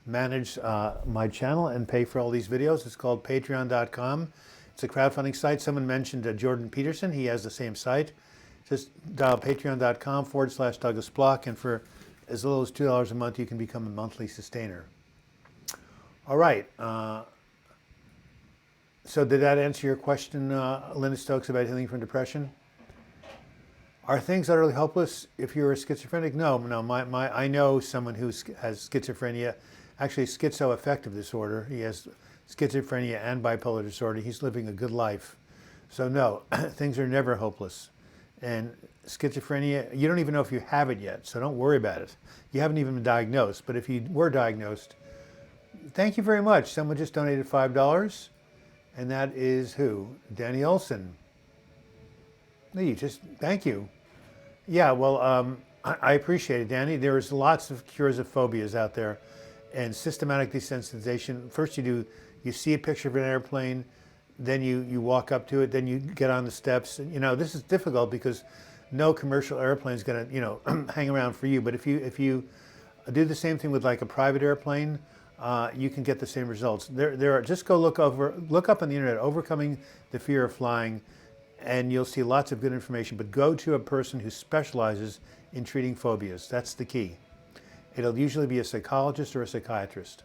manage my channel and pay for all these videos. It's called patreon.com. It's a crowdfunding site. Someone mentioned Jordan Peterson. He has the same site. Just dial patreon.com/Douglas Block, and for as little as $2 a month, you can become a monthly sustainer. All right. So did that answer your question, Linda Stokes, about healing from depression? Are things utterly hopeless if you're a schizophrenic? No. I know someone who has schizophrenia, actually schizoaffective disorder. He has schizophrenia and bipolar disorder. He's living a good life. So no, things are never hopeless. And schizophrenia, you don't even know if you have it yet, so don't worry about it. You haven't even been diagnosed, but if you were diagnosed, thank you very much. Someone just donated $5, and that is who? Danny Olson. Thank you. Yeah, well, I appreciate it, Danny. There's lots of cures of phobias out there, and systematic desensitization. First you see a picture of an airplane, then you walk up to it, then you get on the steps. And, this is difficult because no commercial airplane is going to, hang around for you. But if you do the same thing with like a private airplane, you can get the same results. Just go look up on the internet, overcoming the fear of flying, and you'll see lots of good information. But go to a person who specializes in treating phobias. That's the key. It'll usually be a psychologist or a psychiatrist.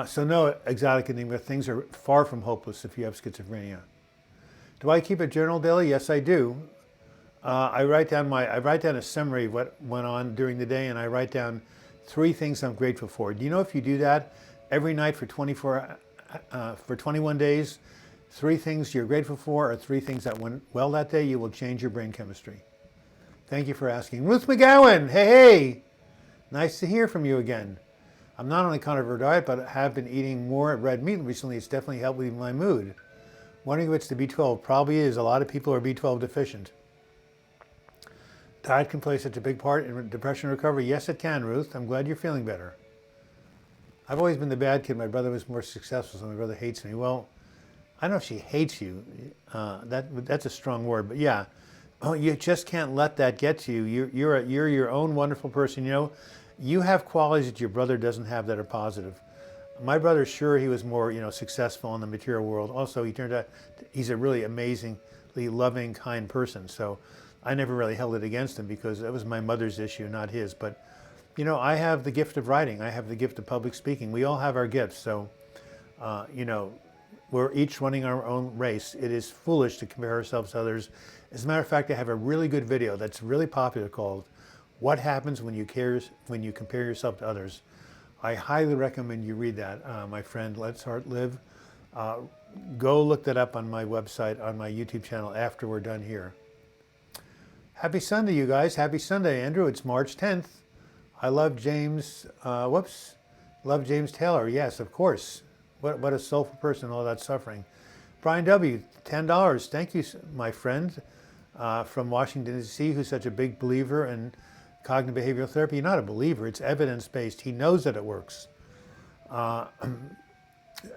So no, exotic enigma, things are far from hopeless if you have schizophrenia. Do I keep a journal daily? Yes, I do. I write down a summary of what went on during the day, and I write down 3 things I'm grateful for. Do you know if you do that every night for 21 days, 3 things you're grateful for or 3 things that went well that day, you will change your brain chemistry. Thank you for asking. Ruth McGowan, hey. Nice to hear from you again. I'm not on a carnivore diet, but have been eating more red meat recently. It's definitely helped with my mood. Wondering if it's the B12. Probably is. A lot of people are B12 deficient. Diet can play such a big part in depression recovery. Yes, it can, Ruth. I'm glad you're feeling better. I've always been the bad kid. My brother was more successful, so my brother hates me. Well, I don't know if she hates you. That's a strong word, but yeah. Oh, you just can't let that get to you. You're your own wonderful person. You have qualities that your brother doesn't have that are positive. My brother, sure, he was more, successful in the material world. Also, he turned out he's a really amazingly loving, kind person. So I never really held it against him because that was my mother's issue, not his. But, I have the gift of writing. I have the gift of public speaking. We all have our gifts. So, we're each running our own race. It is foolish to compare ourselves to others. As a matter of fact, I have a really good video that's really popular called What Happens When You Compare Yourself to Others. I highly recommend you read that, my friend. Let's Heart Live. Go look that up on my website, on my YouTube channel after we're done here. Happy Sunday, you guys. Happy Sunday, Andrew. It's March 10th. I love James, love James Taylor. Yes, of course. What a soulful person, all that suffering. Brian W., $10. Thank you, my friend from Washington, D.C., who's such a big believer in cognitive behavioral therapy. You're not a believer, it's evidence-based. He knows that it works.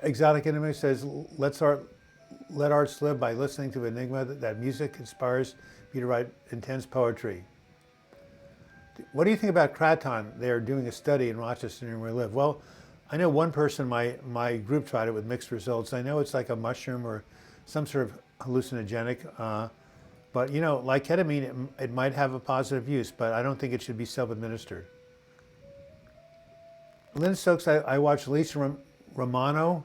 Exotic Enemy says, let arts live by listening to Enigma, that music inspires me to write intense poetry. What do you think about kratom? They're doing a study in Rochester near where I live. Well, I know one person, my group tried it with mixed results. I know it's like a mushroom or some sort of hallucinogenic, but you know, like ketamine, it might have a positive use, but I don't think it should be self-administered. Linda Stokes, I watched Lisa Ramono.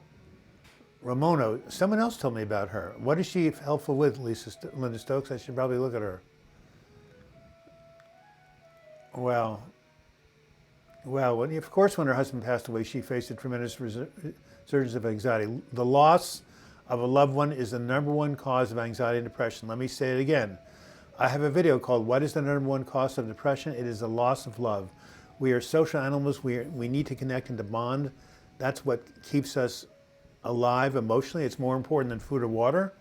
Someone else told me about her. What is she helpful with, Linda Stokes? I should probably look at her. Well, of course, when her husband passed away, she faced a tremendous resurgence of anxiety. The loss of a loved one is the #1 cause of anxiety and depression. Let me say it again. I have a video called What is the #1 cause of depression? It is the loss of love. We are social animals. We need to connect and to bond. That's what keeps us alive emotionally. It's more important than food or water.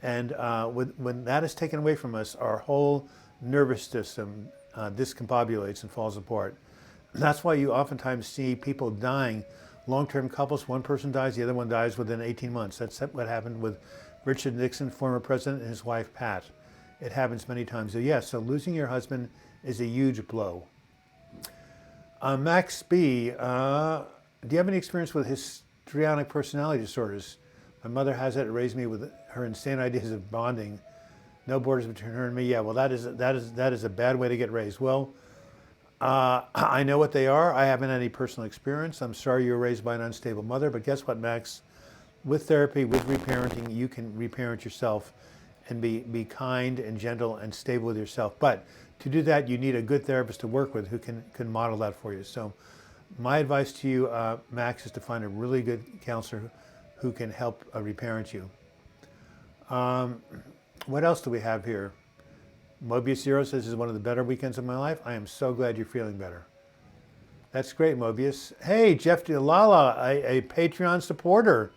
And when that is taken away from us, our whole nervous system discombobulates and falls apart. That's why you oftentimes see people dying, long-term couples, one person dies, the other one dies within 18 months. That's what happened with Richard Nixon, former president, and his wife, Pat. It happens many times. So yes, so losing your husband is a huge blow. Max B, do you have any experience with histrionic personality disorders? My mother has it. It raised me with her insane ideas of bonding. No borders between her and me. Yeah, well, that is a bad way to get raised. Well, I know what they are. I haven't had any personal experience. I'm sorry you were raised by an unstable mother, but guess what, Max? With therapy, with reparenting, you can reparent yourself and be kind and gentle and stable with yourself. But to do that, you need a good therapist to work with who can model that for you. So my advice to you, Max, is to find a really good counselor who can help reparent you. What else do we have here? Mobius Zero says, this is one of the better weekends of my life. I am so glad you're feeling better. That's great, Mobius. Hey, Jeff DeLala, a Patreon supporter.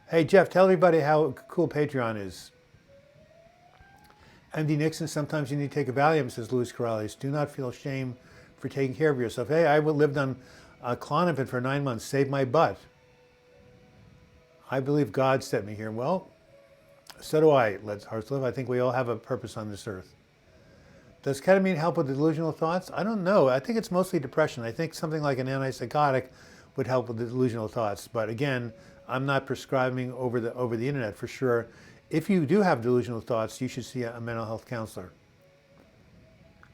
Hey, Jeff, tell everybody how cool Patreon is. MD Nixon, sometimes you need to take a Valium, says Luis Corrales. Do not feel shame for taking care of yourself. Hey, I lived on Clonopin for 9 months, saved my butt. I believe God sent me here. Well, so do I. Let's hearts live. I think we all have a purpose on this earth. Does ketamine help with delusional thoughts? I don't know. I think it's mostly depression. I think something like an antipsychotic would help with the delusional thoughts. But again, I'm not prescribing over the internet for sure. If you do have delusional thoughts, you should see a mental health counselor.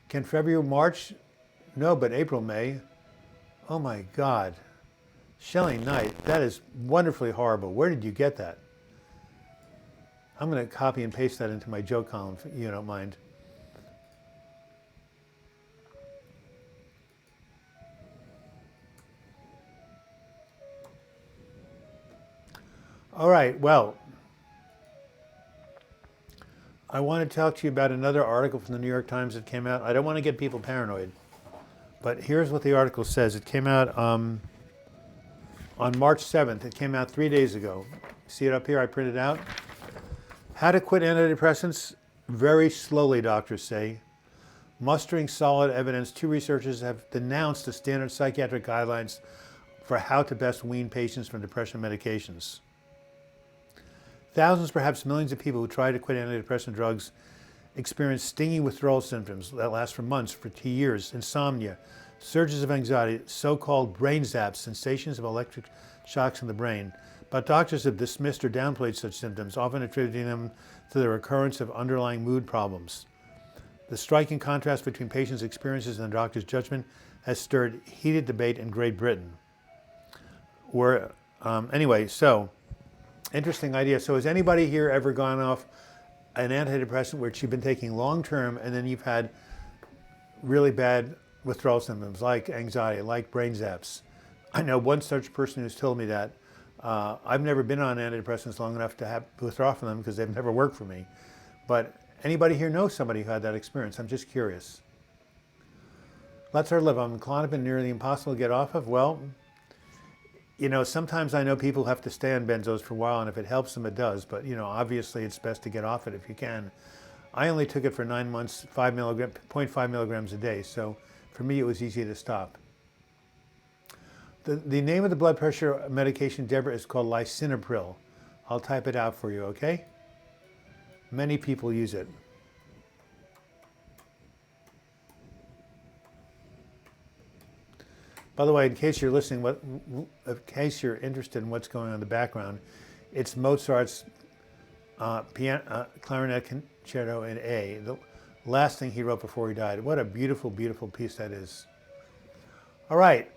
Can February, March? No, but April, May. Oh my God. Shelley Knight, that is wonderfully horrible. Where did you get that? I'm going to copy and paste that into my joke column, if you don't mind. All right, well, I want to talk to you about another article from the New York Times that came out. I don't want to get people paranoid, but here's what the article says. It came out on March 7th. It came out 3 days ago. See it up here? I printed it out. How to quit antidepressants very slowly, doctors say. Mustering solid evidence, 2 researchers have denounced the standard psychiatric guidelines for how to best wean patients from depression medications. Thousands, perhaps millions of people who try to quit antidepressant drugs experience stinging withdrawal symptoms that last for months, for 2 years, insomnia, surges of anxiety, so-called brain zaps, sensations of electric shocks in the brain. But doctors have dismissed or downplayed such symptoms, often attributing them to the recurrence of underlying mood problems. The striking contrast between patients' experiences and the doctor's judgment has stirred heated debate in Great Britain. Anyway, so interesting idea. So has anybody here ever gone off an antidepressant which you've been taking long-term and then you've had really bad withdrawal symptoms like anxiety, like brain zaps? I know one such person who's told me that. I've never been on antidepressants long enough to withdraw from them because they've never worked for me. But anybody here knows somebody who had that experience? I'm just curious. Let's our live on Klonopin, nearly impossible to get off of. Well, you know, sometimes I know people have to stay on benzos for a while, and if it helps them, it does. But, you know, obviously it's best to get off it if you can. I only took it for 9 months, 0.5 milligrams a day. So for me, it was easy to stop. The name of the blood pressure medication, Deborah, is called lisinopril. I'll type it out for you, okay? Many people use it. By the way, in case you're listening, in case you're interested in what's going on in the background, it's Mozart's clarinet concerto in A, the last thing he wrote before he died. What a beautiful, beautiful piece that is. All right.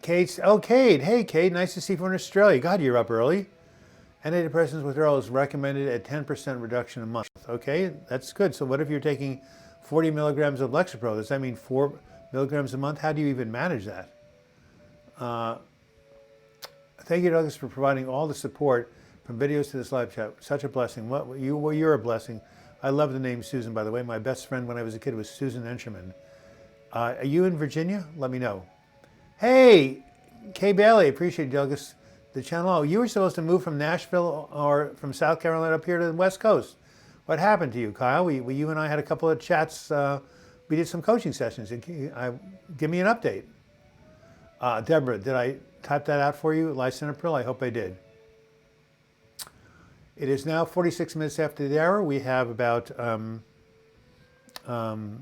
Kate. Hey, Kate. Nice to see you from Australia. God, you're up early. Antidepressants withdrawal is recommended at 10% reduction a month. Okay, that's good. So what if you're taking 40 milligrams of Lexapro? Does that mean 4 milligrams a month? How do you even manage that? Thank you, Douglas, for providing all the support from videos to this live chat. Such a blessing. You're a blessing. I love the name Susan, by the way. My best friend when I was a kid was Susan Encherman. Are you in Virginia? Let me know. Hey, Kay Bailey, appreciate it, Douglas. The channel. Oh, you were supposed to move from Nashville or from South Carolina up here to the West Coast. What happened to you, Kyle? You and I had a couple of chats. We did some coaching sessions. Give me an update. Deborah, did I type that out for you? Lisinopril? I hope I did. It is now 46 minutes after the hour. We have about 14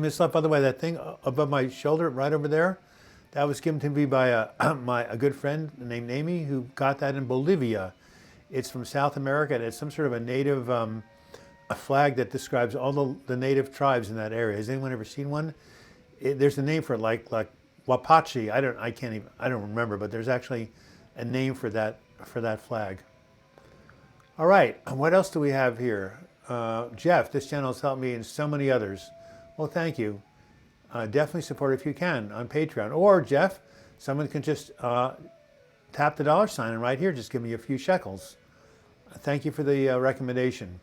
minutes left. By the way, that thing above my shoulder, right over there, that was given to me by a good friend named Amy, who got that in Bolivia. It's from South America, and it's some sort of a native a flag that describes all the native tribes in that area. Has anyone ever seen one? There's a name for it, like Wapache. I don't remember, but there's actually a name for that flag. All right, what else do we have here? Jeff, this channel has helped me and so many others. Well, thank you. Definitely support if you can on Patreon. Or, Jeff, someone can just tap the $ sign and right here just give me a few shekels. Thank you for the recommendation.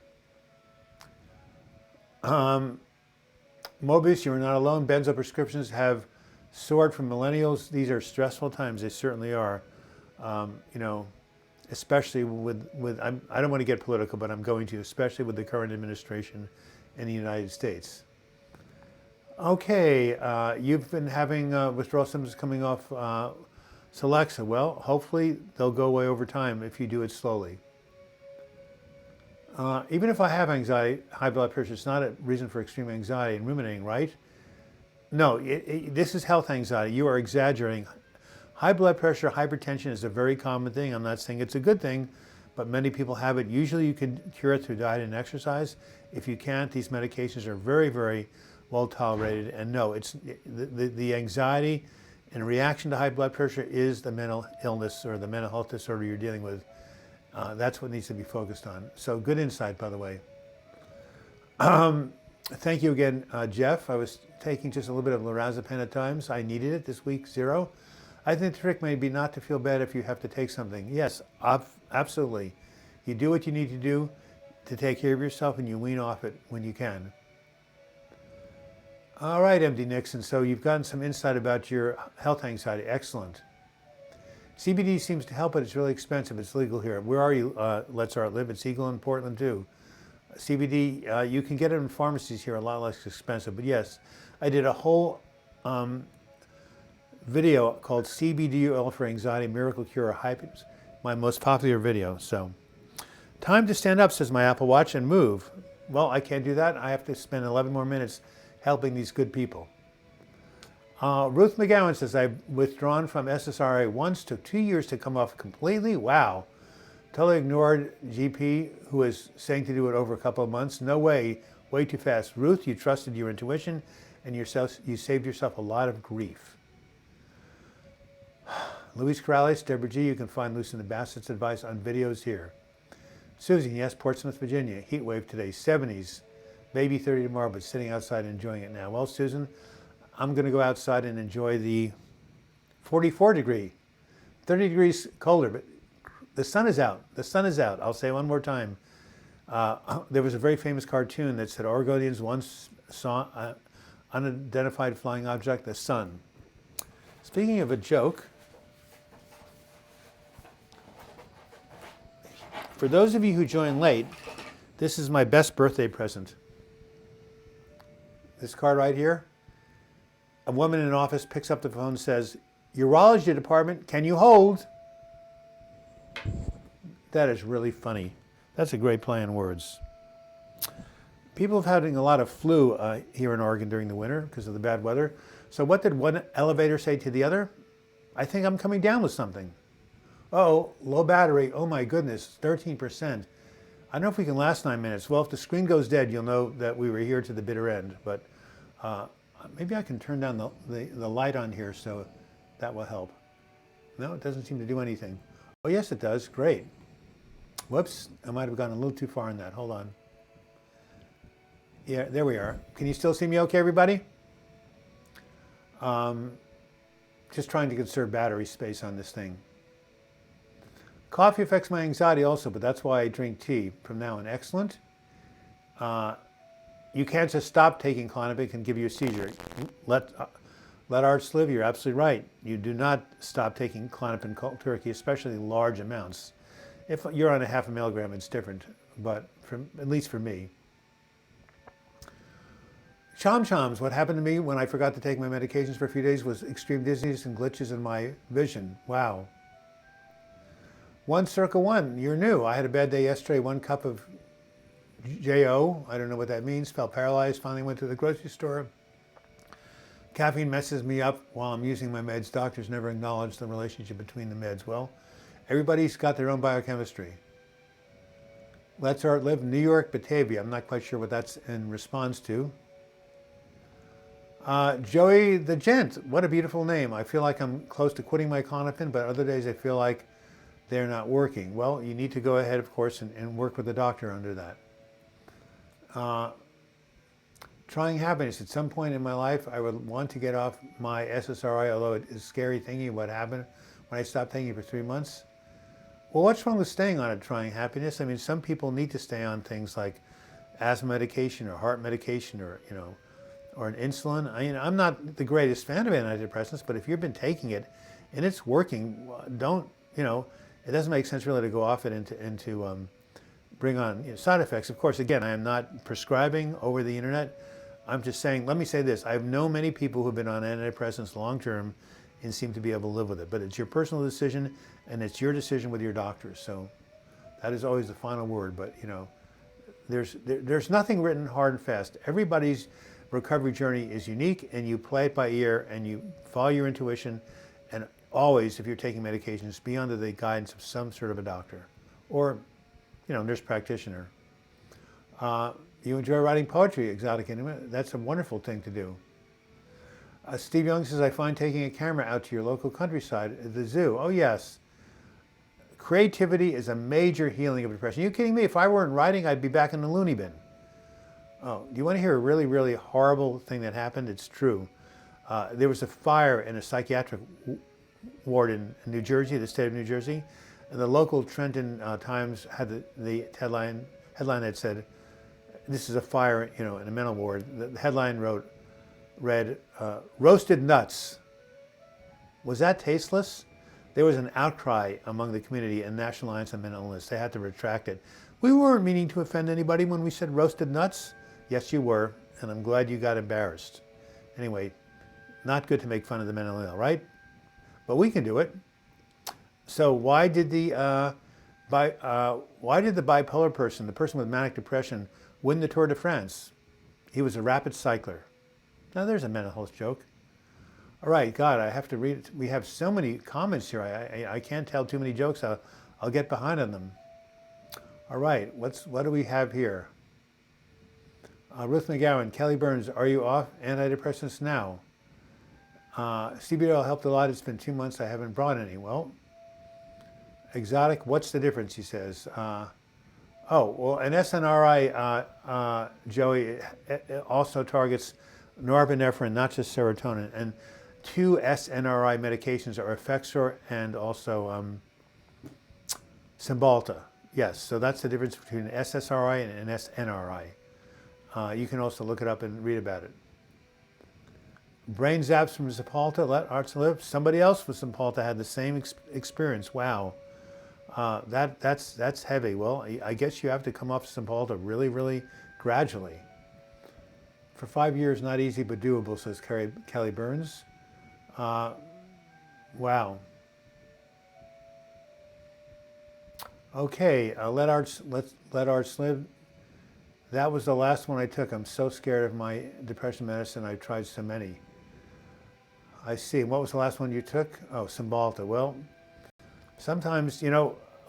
Mobius, you are not alone. Benzo prescriptions have soared from millennials. These are stressful times. They certainly are. You know, especially with I don't want to get political, but I'm going to, especially with the current administration in the United States. Okay, you've been having withdrawal symptoms coming off Celexa. Well, hopefully they'll go away over time if you do it slowly. Even if I have anxiety, high blood pressure, it's not a reason for extreme anxiety and ruminating, right? No, this is health anxiety. You are exaggerating. High blood pressure, hypertension is a very common thing. I'm not saying it's a good thing, but many people have it. Usually you can cure it through diet and exercise. If you can't, these medications are very, very well tolerated. And no, it's the anxiety and reaction to high blood pressure is the mental illness or the mental health disorder you're dealing with. That's what needs to be focused on. So good insight, by the way. Thank you again, Jeff. I was taking just a little bit of lorazepam at times. I needed it this week, 0. I think the trick may be not to feel bad if you have to take something. Yes, absolutely. You do what you need to do to take care of yourself and you wean off it when you can. All right, MD Nixon, so you've gotten some insight about your health anxiety. Excellent. CBD seems to help, but it's really expensive. It's legal here. Where are you, Let's Art Live? It's legal in Portland, too. CBD, you can get it in pharmacies here, a lot less expensive. But yes, I did a whole video called CBD Oil for Anxiety, Miracle Cure, Hype. It's my most popular video. So, time to stand up, says my Apple Watch, and move. Well, I can't do that. I have to spend 11 more minutes helping these good people. Ruth McGowan says, I've withdrawn from SSRI once, took 2 years to come off completely. Wow. Totally ignored GP who was saying to do it over a couple of months. No way, way too fast. Ruth, you trusted your intuition and you saved yourself a lot of grief. Luis Corrales, Deborah G, you can find Lucinda Bassett's advice on videos here. Susan, yes, Portsmouth, Virginia, heat wave today, 70s, maybe 30 tomorrow, but sitting outside enjoying it now. Well, Susan, I'm going to go outside and enjoy the 44 degree, 30 degrees colder, but the sun is out. The sun is out. I'll say one more time. There was a very famous cartoon that said Oregonians once unidentified flying object, the sun. Speaking of a joke, for those of you who joined late, this is my best birthday present. This card right here. A woman in an office picks up the phone and says, "Urology department, can you hold?" That is really funny. That's a great play on words. People have having a lot of flu here in Oregon during the winter because of the bad weather. So what did one elevator say to the other? "I think I'm coming down with something." Oh, low battery. Oh my goodness, 13%. I don't know if we can last 9 minutes. Well, if the screen goes dead, you'll know that we were here to the bitter end. But maybe I can turn down the light on here so that will help. No, it doesn't seem to do anything. Oh yes, it does. Great. Whoops, I might have gone a little too far in that. Hold on. Yeah, there we are. Can you still see me okay, everybody? Just trying to conserve battery space on this thing. Coffee affects my anxiety also, but that's why I drink tea from now on. Excellent. You can't just stop taking Klonopin, it can give you a seizure. Let arts live, you're absolutely right. You do not stop taking Klonopin cold turkey, especially large amounts. If you're on a 0.5 milligram, it's different, but at least for me. Chom-choms, what happened to me when I forgot to take my medications for a few days was extreme dizziness and glitches in my vision. Wow. One Circle One, you're new. I had a bad day yesterday. 1 cup of J.O., I don't know what that means, felt paralyzed, finally went to the grocery store. Caffeine messes me up while I'm using my meds. Doctors never acknowledge the relationship between the meds. Well, everybody's got their own biochemistry. Let's Art Live, New York, Batavia. I'm not quite sure what that's in response to. Joey the Gent, what a beautiful name. I feel like I'm close to quitting my Klonopin, but other days I feel like they're not working. Well, you need to go ahead, of course, and work with the doctor under that. Trying happiness. At some point in my life, I would want to get off my SSRI, although it is scary thinking what happened when I stopped taking it for 3 months. Well, what's wrong with staying on it, trying happiness? I mean, some people need to stay on things like asthma medication or heart medication or, or an insulin. I mean, I'm not the greatest fan of antidepressants, but if you've been taking it and it's working, don't, it doesn't make sense really to go off it and to bring on side effects. Of course, again, I am not prescribing over the internet. I'm just saying, let me say this. I've known many people who've been on antidepressants long term and seem to be able to live with it. But it's your personal decision and it's your decision with your doctor. So that is always the final word. But there's nothing written hard and fast. Everybody's recovery journey is unique, and you play it by ear and you follow your intuition. And always, if you're taking medications, be under the guidance of some sort of a doctor or nurse practitioner. You enjoy writing poetry, Exotic Intimate. That's a wonderful thing to do. Steve Young says, I find taking a camera out to your local countryside at the zoo. Oh yes. Creativity is a major healing of depression. Are you kidding me? If I weren't writing, I'd be back in the loony bin. Oh, do you want to hear a really, really horrible thing that happened? It's true. There was a fire in a psychiatric ward in New Jersey, the state of New Jersey. And the local Trenton Times had the headline that said, this is a fire, in a mental ward. The headline read, roasted nuts. Was that tasteless? There was an outcry among the community and National Alliance on Mental Illness. They had to retract it. We weren't meaning to offend anybody when we said roasted nuts. Yes, you were, and I'm glad you got embarrassed. Anyway, not good to make fun of the mentally ill, right? But we can do it. So why did the bipolar person, the person with manic depression, win the Tour de France? He was a rapid cycler. Now there's a mental health joke. All right, God, I have to read it. We have so many comments here. I can't tell too many jokes. I'll get behind on them. All right, what do we have here? Ruth McGowan, Kelly Burns, are you off antidepressants now? CBD oil helped a lot. It's been 2 months. I haven't brought any. Well, Exotic, what's the difference, he says. An SNRI, Joey, it also targets norepinephrine, not just serotonin. And 2 SNRI medications are Effexor and also Cymbalta. Yes, so that's the difference between an SSRI and an SNRI. You can also look it up and read about it. Brain zaps from Cymbalta, let arts live. Somebody else with Cymbalta had the same experience. Wow, that's heavy. Well, I guess you have to come off Cymbalta really, really gradually. For 5 years, not easy but doable, says Kelly Burns. Wow. Okay, let arts live. That was the last one I took. I'm so scared of my depression medicine. I've tried so many. I see. What was the last one you took? Oh, Cymbalta. Well, sometimes,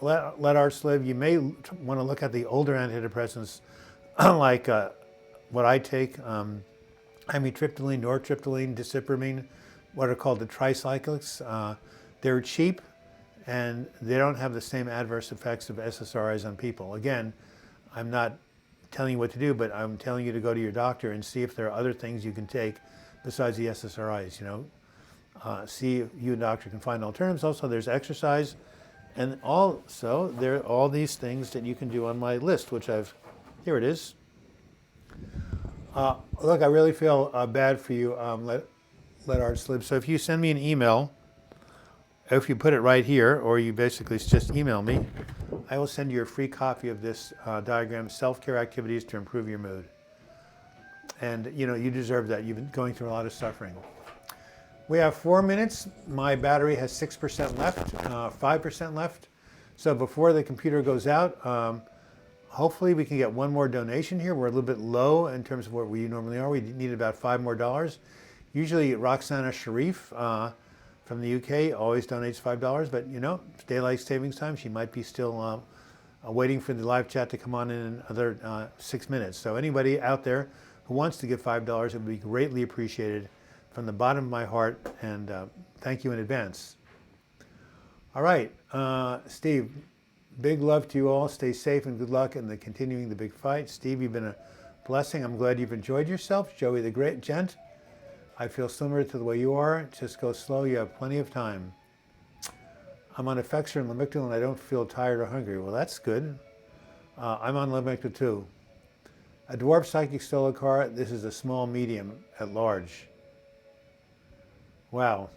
let arts live. You may want to look at the older antidepressants like what I take, amitriptyline, nortriptyline, disipramine, what are called the tricyclics. They're cheap and they don't have the same adverse effects of SSRIs on people. Again, I'm not telling you what to do, but I'm telling you to go to your doctor and see if there are other things you can take besides the SSRIs, see if you and doctor can find alternatives. Also, there's exercise, and also there are all these things that you can do on my list, which here it is. Look, I really feel bad for you. Let arts live. So if you send me an email, if you put it right here, or you basically just email me, I will send you a free copy of this diagram, Self-Care Activities to Improve Your Mood. And you deserve that. You've been going through a lot of suffering. We have 4 minutes. My battery has 6% left, 5% left. So before the computer goes out, hopefully we can get one more donation here. We're a little bit low in terms of what we normally are. We need about $5 more. Usually Roxana Sharif from the UK always donates $5, but it's daylight savings time. She might be still waiting for the live chat to come on in another 6 minutes. So anybody out there who wants to give $5, it would be greatly appreciated from the bottom of my heart, and thank you in advance. All right, Steve, big love to you all. Stay safe and good luck in continuing the big fight. Steve, you've been a blessing. I'm glad you've enjoyed yourself. Joey the Great Gent, I feel similar to the way you are. Just go slow. You have plenty of time. I'm on Effexor and Lamictal and I don't feel tired or hungry. Well, that's good. I'm on Lamictal too. A dwarf psychic Stolokar. This is a small medium at large. Wow.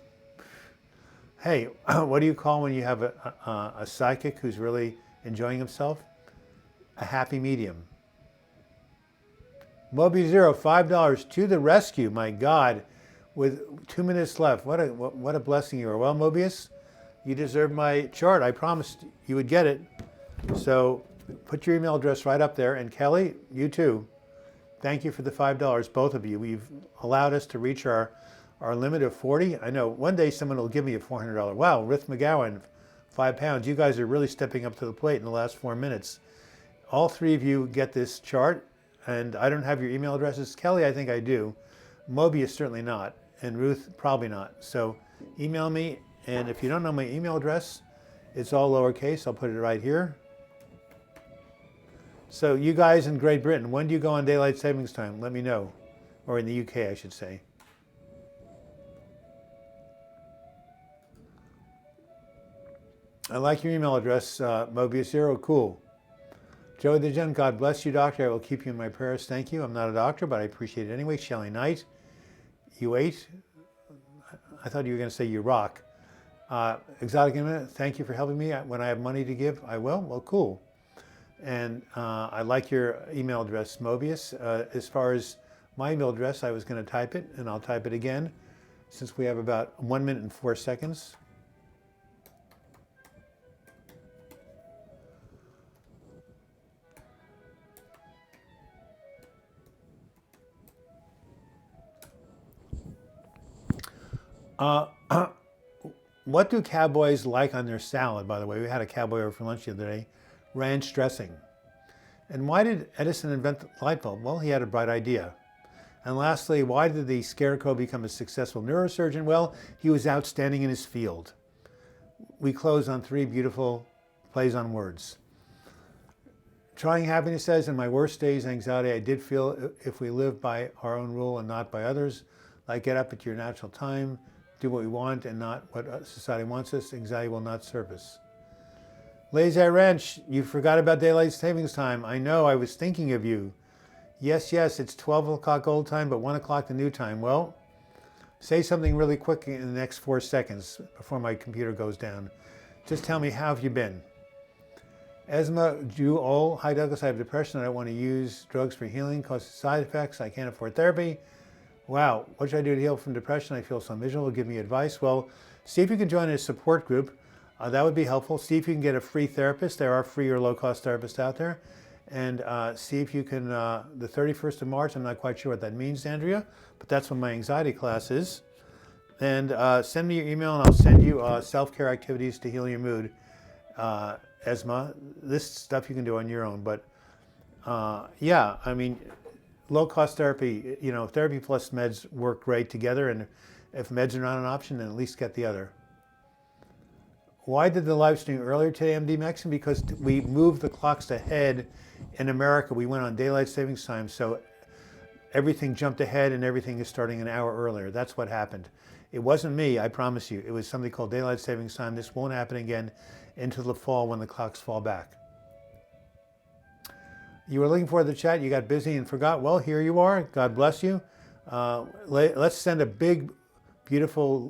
Hey, what do you call when you have a psychic who's really enjoying himself? A happy medium. Moby Zero, $5 to the rescue. My God, with 2 minutes left. What a blessing you are. Well, Mobius, you deserve my chart. I promised you would get it. So put your email address right up there. And Kelly, you too. Thank you for the $5, both of you. We've allowed us to reach our limit of 40. I know one day someone will give me a $400. Wow, Rith McGowan, £5. You guys are really stepping up to the plate in the last 4 minutes. All three of you get this chart, and I don't have your email addresses. Kelly, I think I do. Mobius, certainly not. And Ruth, probably not. So email me, and if you don't know my email address, it's all lowercase. I'll put it right here. So you guys in Great Britain, when do you go on daylight savings time? Let me know. Or in the UK, I should say. I like your email address, Mobius Zero. Cool. Joey the Gen, God bless you, doctor. I will keep you in my prayers. Thank you. I'm not a doctor, but I appreciate it anyway. Shelley Knight, you ate. I thought you were going to say you rock. Exotic Imminent, thank you for helping me. When I have money to give, I will. Well, cool. And I like your email address, Mobius. As far as my email address, I was going to type it, and I'll type it again since we have about 1 minute and 4 seconds. What do cowboys like on their salad, by the way? We had a cowboy over for lunch the other day. Ranch dressing. And why did Edison invent the light bulb? Well, he had a bright idea. And lastly, why did the Scarecrow become a successful neurosurgeon? Well, he was outstanding in his field. We close on 3 beautiful plays on words. Trying Happiness says, in my worst days, anxiety, I did feel if we live by our own rule and not by others, like get up at your natural time, do what we want and not what society wants us, anxiety will not serve us. Lazy Eye Ranch, you forgot about daylight savings time. I know, I was thinking of you. Yes, it's 12 o'clock old time, but 1 o'clock the new time. Well, say something really quick in the next 4 seconds before my computer goes down. Just tell me, how have you been? Asthma, Jewel. Hi Douglas, I have depression. I don't want to use drugs for healing, causes side effects. I can't afford therapy. Wow, what should I do to heal from depression? I feel so miserable. Give me advice. Well, see if you can join a support group. That would be helpful. See if you can get a free therapist. There are free or low-cost therapists out there. And see if you can, the 31st of March, I'm not quite sure what that means, Andrea, but that's when my anxiety class is. And send me your email and I'll send you self-care activities to heal your mood. Asthma, this stuff you can do on your own. But yeah, I mean, low-cost therapy, therapy plus meds work great together. And if meds are not an option, then at least get the other. Why did the live stream earlier today, MD Maxim? Because we moved the clocks ahead in America. We went on daylight savings time, so everything jumped ahead and everything is starting an hour earlier. That's what happened. It wasn't me, I promise you. It was something called daylight savings time. This won't happen again into the fall when the clocks fall back. You were looking for the chat, you got busy and forgot. Well, here you are. God bless you. Let's send a big, beautiful